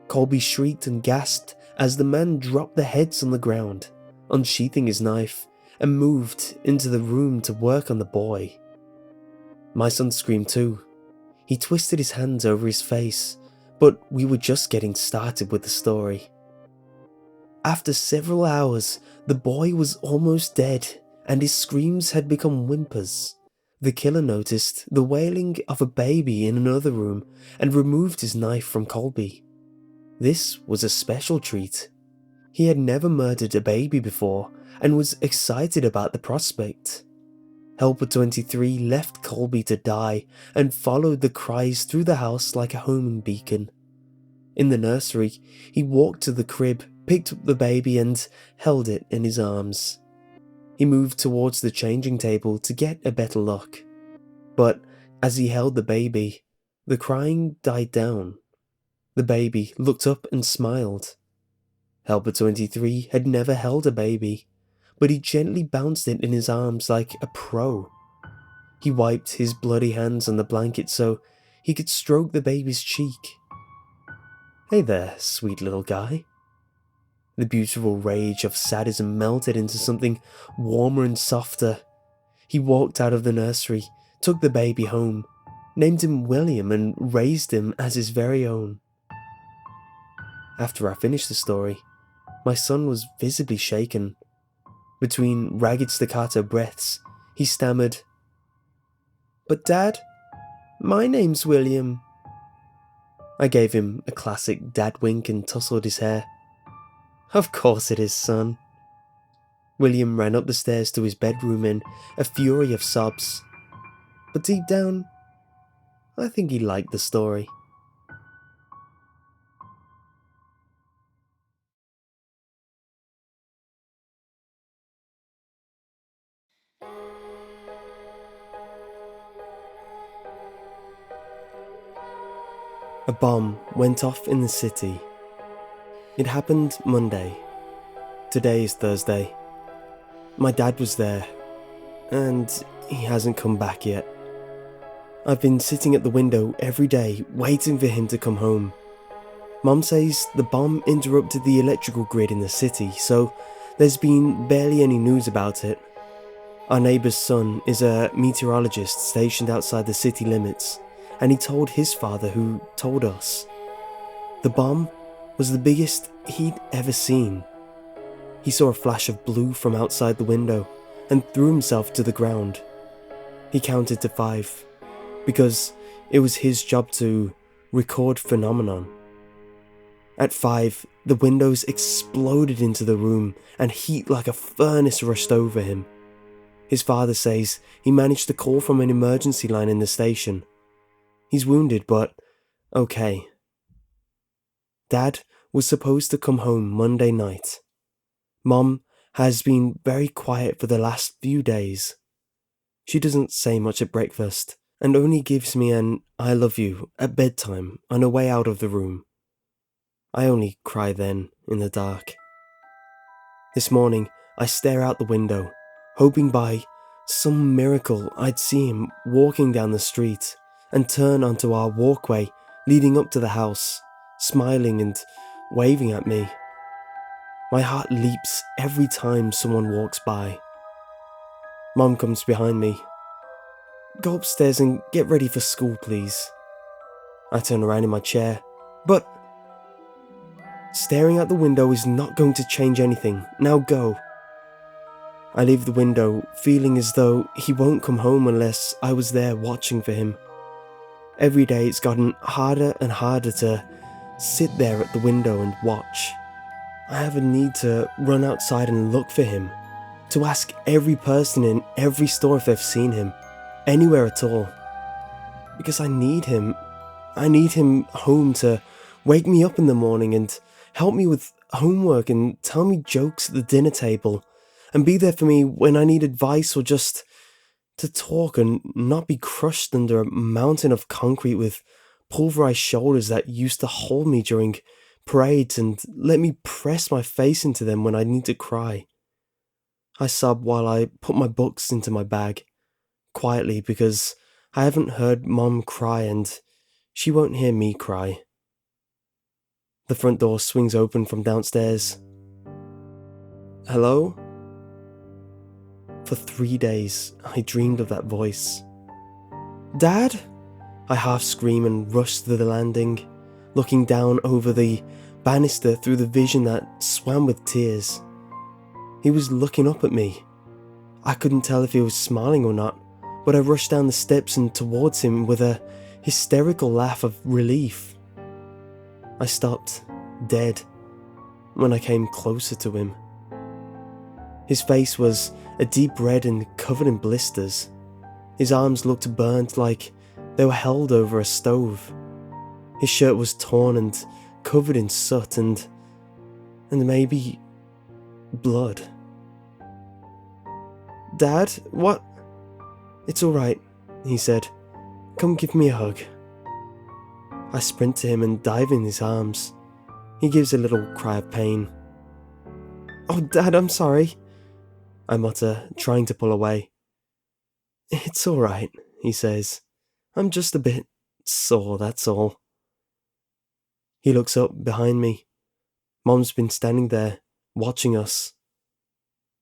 [SPEAKER 1] Colby shrieked and gasped as the man dropped the heads on the ground, unsheathing his knife, and moved into the room to work on the boy. My son screamed too. He twisted his hands over his face, but we were just getting started with the story. After several hours, the boy was almost dead, and his screams had become whimpers. The killer noticed the wailing of a baby in another room and removed his knife from Colby. This was a special treat. He had never murdered a baby before and was excited about the prospect. Helper23 left Colby to die and followed the cries through the house like a homing beacon. In the nursery, he walked to the crib, picked up the baby and held it in his arms. He moved towards the changing table to get a better look. But as he held the baby, the crying died down. The baby looked up and smiled. Helper23 had never held a baby, but he gently bounced it in his arms like a pro. He wiped his bloody hands on the blanket so he could stroke the baby's cheek. "Hey there, sweet little guy." The beautiful rage of sadism melted into something warmer and softer. He walked out of the nursery, took the baby home, named him William, and raised him as his very own. After I finished the story, my son was visibly shaken. Between ragged staccato breaths, he stammered, "But Dad, my name's William." I gave him a classic dad wink and tousled his hair. "Of course it is, son." William ran up the stairs to his bedroom in a fury of sobs. But deep down, I think he liked the story. A bomb went off in the city. It happened Monday. Today is Thursday. My dad was there, and he hasn't come back yet. I've been sitting at the window every day waiting for him to come home. Mom says the bomb interrupted the electrical grid in the city, so there's been barely any news about it. Our neighbour's son is a meteorologist stationed outside the city limits, and he told his father, who told us. The bomb was the biggest he'd ever seen. He saw a flash of blue from outside the window and threw himself to the ground. He counted to 5, because it was his job to record phenomenon. At 5, the windows exploded into the room and heat like a furnace rushed over him. His father says he managed to call from an emergency line in the station. He's wounded, but okay. Dad was supposed to come home Monday night. Mom has been very quiet for the last few days. She doesn't say much at breakfast and only gives me an "I love you" at bedtime on her way out of the room. I only cry then, in the dark. This morning, I stare out the window, hoping by some miracle I'd see him walking down the street and turn onto our walkway leading up to the house, smiling and waving at me. My heart leaps every time someone walks by. Mom comes behind me. "Go upstairs and get ready for school, please." I turn around in my chair, but staring out the window is not going to change anything. Now go. I leave the window, feeling as though he won't come home unless I was there watching for him. Every day it's gotten harder and harder to sit there at the window and watch. I have a need to run outside and look for him, to ask every person in every store if they've seen him, anywhere at all. Because I need him. I need him home to wake me up in the morning and help me with homework and tell me jokes at the dinner table and be there for me when I need advice or just to talk and not be crushed under a mountain of concrete with pulverized shoulders that used to hold me during parades and let me press my face into them when I need to cry. I sob while I put my books into my bag, quietly, because I haven't heard Mom cry and she won't hear me cry. The front door swings open from downstairs. "Hello?" For 3 days, I dreamed of that voice. "Dad?" I half scream and rush to the landing, looking down over the banister through the vision that swam with tears. He was looking up at me. I couldn't tell if he was smiling or not, but I rushed down the steps and towards him with a hysterical laugh of relief. I stopped, dead, when I came closer to him. His face was a deep red and covered in blisters. His arms looked burnt like they were held over a stove. His shirt was torn and covered in soot and maybe blood. "Dad, what?" "It's alright," he said. "Come give me a hug." I sprint to him and dive in his arms. He gives a little cry of pain. "Oh, Dad, I'm sorry," I mutter, trying to pull away. "It's alright," he says. "I'm just a bit sore, that's all. He looks up behind me. Mom's been standing there, watching us.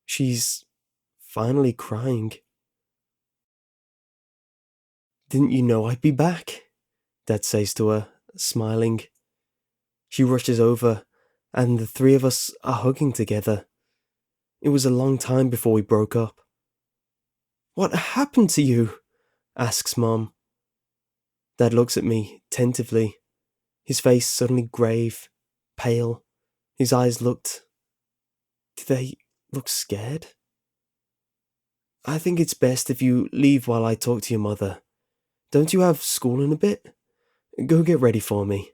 [SPEAKER 1] She's finally crying. "Didn't you know I'd be back?" Dad says to her, smiling. She rushes over, and the three of us are hugging together. It was a long time before we broke up. "What happened to you?" asks Mom. Dad looks at me tentatively, his face suddenly grave, pale. His eyes looked... Did they look scared? "I think it's best if you leave while I talk to your mother. Don't you have school in a bit? Go get ready for me."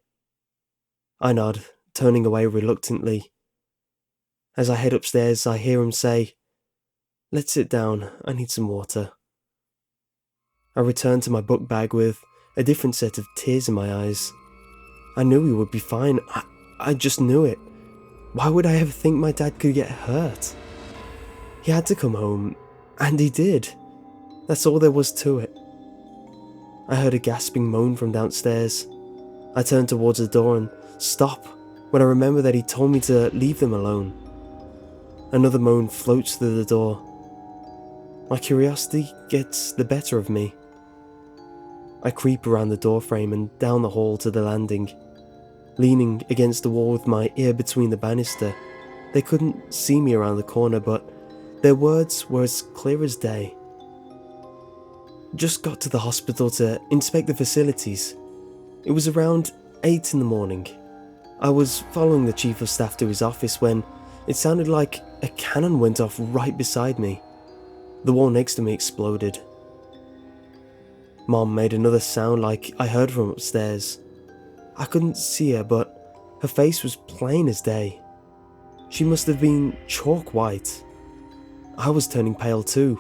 [SPEAKER 1] I nod, turning away reluctantly. As I head upstairs, I hear him say, "Let's sit down, I need some water." I return to my book bag with a different set of tears in my eyes. I knew he would be fine. I just knew it. Why would I ever think my dad could get hurt? He had to come home, and he did. That's all there was to it. I heard a gasping moan from downstairs. I turn towards the door and stop when I remember that he told me to leave them alone. Another moan floats through the door. My curiosity gets the better of me. I creep around the doorframe and down the hall to the landing. Leaning against the wall with my ear between the banister, they couldn't see me around the corner, but their words were as clear as day. "Just got to the hospital to inspect the facilities. It was around 8 in the morning. I was following the chief of staff to his office when it sounded like a cannon went off right beside me. The wall next to me exploded." Mom made another sound like I heard from upstairs. I couldn't see her, but her face was plain as day. She must have been chalk white. I was turning pale too.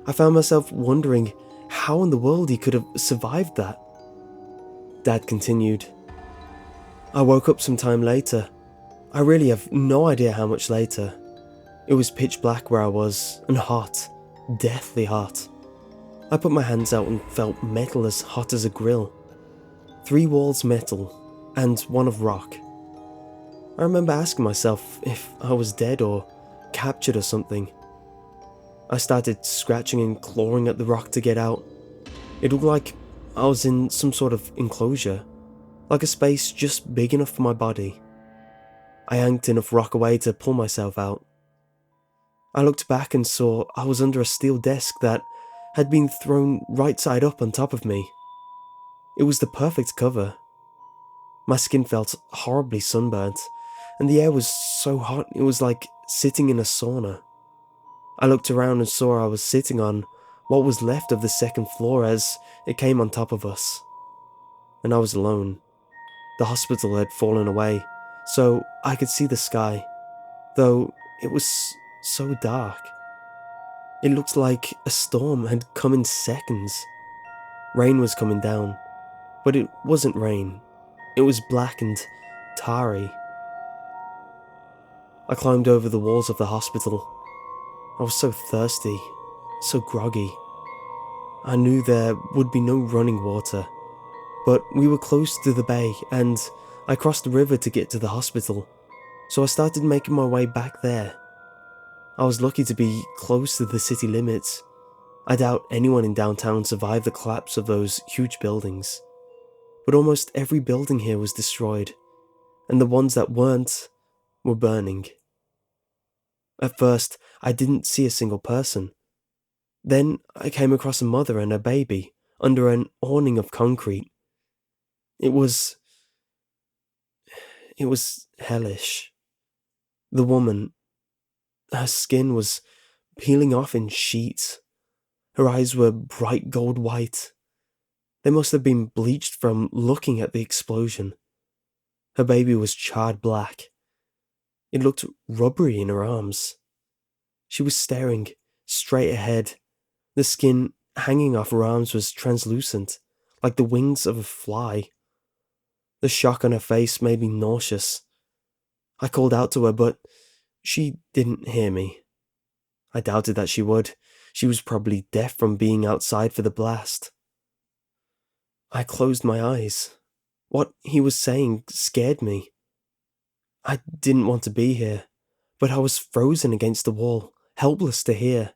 [SPEAKER 1] I found myself wondering how in the world he could have survived that. Dad continued. "I woke up some time later. I really have no idea how much later. It was pitch black where I was, and hot, deathly hot. I put my hands out and felt metal as hot as a grill. 3 walls metal, and 1 of rock. I remember asking myself if I was dead or captured or something. I started scratching and clawing at the rock to get out. It looked like I was in some sort of enclosure, like a space just big enough for my body. I yanked enough rock away to pull myself out. I looked back and saw I was under a steel desk that had been thrown right side up on top of me. It was the perfect cover. My skin felt horribly sunburnt, and the air was so hot it was like sitting in a sauna. I looked around and saw I was sitting on what was left of the second floor as it came on top of us. And I was alone. The hospital had fallen away, so I could see the sky, though it was so dark. It looked like a storm had come in seconds. Rain was coming down, but it wasn't rain. It was black and tarry. I climbed over the walls of the hospital. I was so thirsty, so groggy. I knew there would be no running water, but we were close to the bay and I crossed the river to get to the hospital, so I started making my way back there. I was lucky to be close to the city limits. I doubt anyone in downtown survived the collapse of those huge buildings, but almost every building here was destroyed, and the ones that weren't were burning. At first, I didn't see a single person. Then I came across a mother and a baby under an awning of concrete. It was hellish. The woman, her skin was peeling off in sheets. Her eyes were bright gold white. They must have been bleached from looking at the explosion. Her baby was charred black. It looked rubbery in her arms. She was staring straight ahead. The skin hanging off her arms was translucent, like the wings of a fly. The shock on her face made me nauseous. I called out to her, but she didn't hear me. I doubted that she would. She was probably deaf from being outside for the blast. I closed my eyes. What he was saying scared me. I didn't want to be here, but I was frozen against the wall, helpless to hear.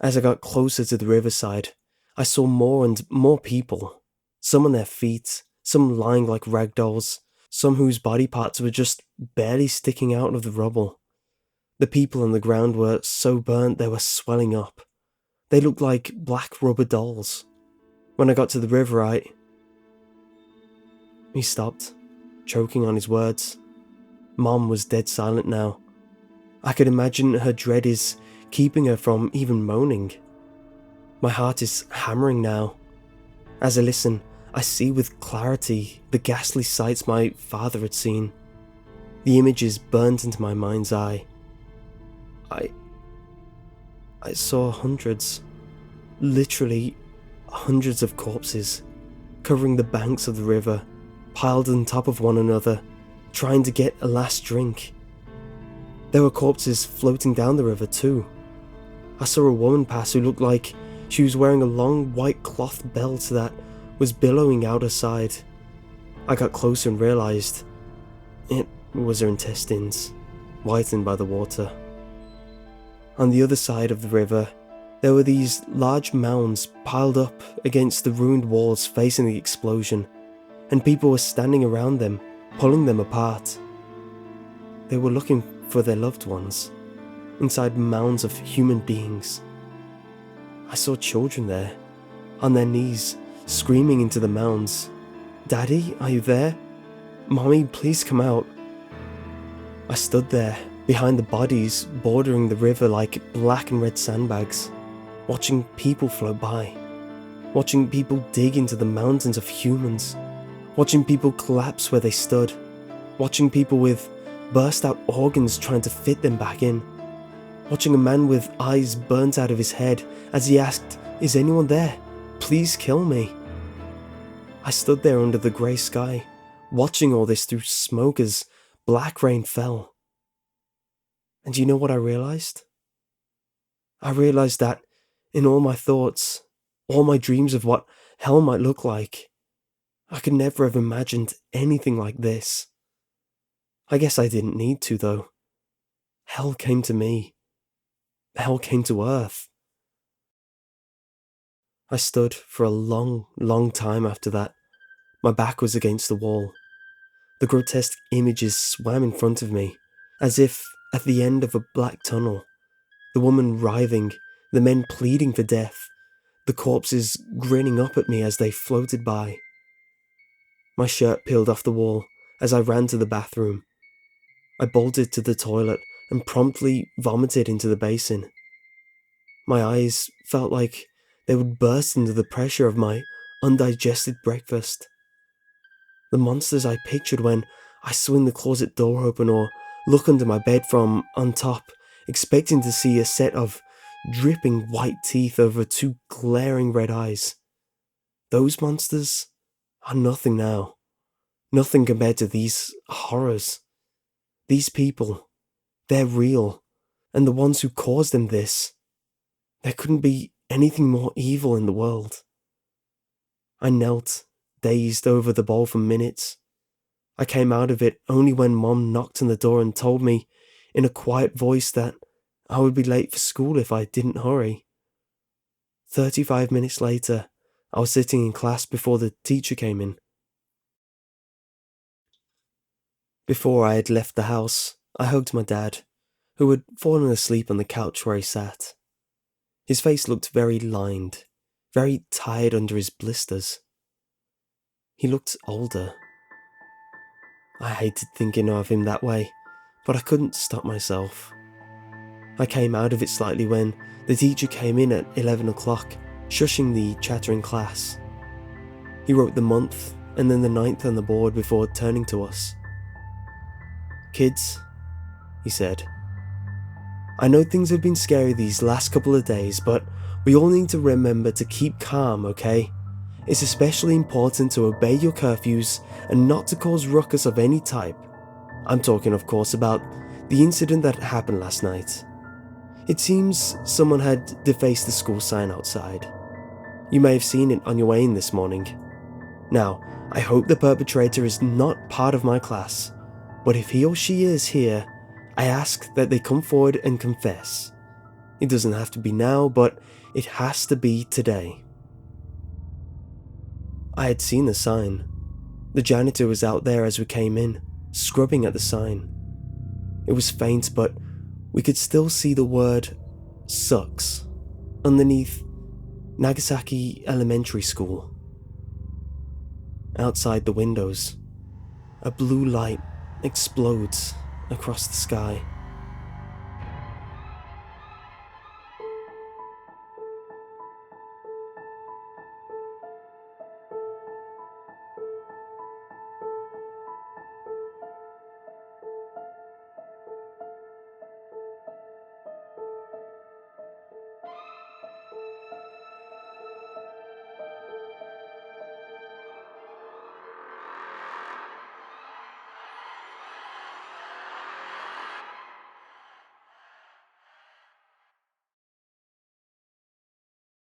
[SPEAKER 1] As I got closer to the riverside, I saw more and more people, some on their feet, some lying like rag dolls, some whose body parts were just barely sticking out of the rubble. The people on the ground were so burnt they were swelling up. They looked like black rubber dolls. When I got to the river, He stopped, choking on his words. Mom was dead silent now. I could imagine her dread is keeping her from even moaning. My heart is hammering now. As I listen, I see with clarity the ghastly sights my father had seen. The images burned into my mind's eye. I saw hundreds, literally hundreds of corpses, covering the banks of the river, piled on top of one another, trying to get a last drink. There were corpses floating down the river too. I saw a woman pass who looked like she was wearing a long white cloth belt that was billowing out her side. I got closer and realized it was her intestines, whitened by the water. On the other side of the river, there were these large mounds piled up against the ruined walls facing the explosion, and people were standing around them, pulling them apart. They were looking for their loved ones, inside mounds of human beings. I saw children there, on their knees, screaming into the mounds. "Daddy, are you there? Mommy, please come out." I stood there, behind the bodies bordering the river like black and red sandbags, watching people float by, watching people dig into the mountains of humans, watching people collapse where they stood, watching people with burst-out organs trying to fit them back in, watching a man with eyes burnt out of his head as he asked, "Is anyone there? Please kill me." I stood there under the grey sky, watching all this through smoke as black rain fell. And you know what I realized? I realized that in all my thoughts, all my dreams of what hell might look like, I could never have imagined anything like this. I guess I didn't need to, though. Hell came to me. Hell came to Earth. I stood for a long, long time after that. My back was against the wall. The grotesque images swam in front of me, as if at the end of a black tunnel. The woman writhing, the men pleading for death, the corpses grinning up at me as they floated by. My shirt peeled off the wall as I ran to the bathroom. I bolted to the toilet and promptly vomited into the basin. My eyes felt like they would burst under the pressure of my undigested breakfast. The monsters I pictured when I swing the closet door open or look under my bed from on top, expecting to see a set of dripping white teeth over two glaring red eyes. Those monsters are nothing now. Nothing compared to these horrors. These people, they're real, and the ones who caused them this. There couldn't be anything more evil in the world. I knelt, dazed, over the bowl for minutes. I came out of it only when Mom knocked on the door and told me in a quiet voice that I would be late for school if I didn't hurry. 35 minutes later, I was sitting in class before the teacher came in. Before I had left the house, I hugged my dad, who had fallen asleep on the couch where he sat. His face looked very lined, very tired under his blisters. He looked older. I hated thinking of him that way, but I couldn't stop myself. I came out of it slightly when the teacher came in at 11 o'clock, shushing the chattering class. He wrote the month and then the 9th on the board before turning to us. "Kids," he said, "I know things have been scary these last couple of days, but we all need to remember to keep calm, okay? It's especially important to obey your curfews and not to cause ruckus of any type. I'm talking, of course, about the incident that happened last night. It seems someone had defaced the school sign outside. You may have seen it on your way in this morning. Now, I hope the perpetrator is not part of my class, but if he or she is here, I ask that they come forward and confess. It doesn't have to be now, but it has to be today. I had seen the sign. The janitor was out there as we came in, scrubbing at the sign. It was faint, but we could still see the word "sucks" underneath Nagasaki Elementary School. Outside the windows, a blue light explodes across the sky.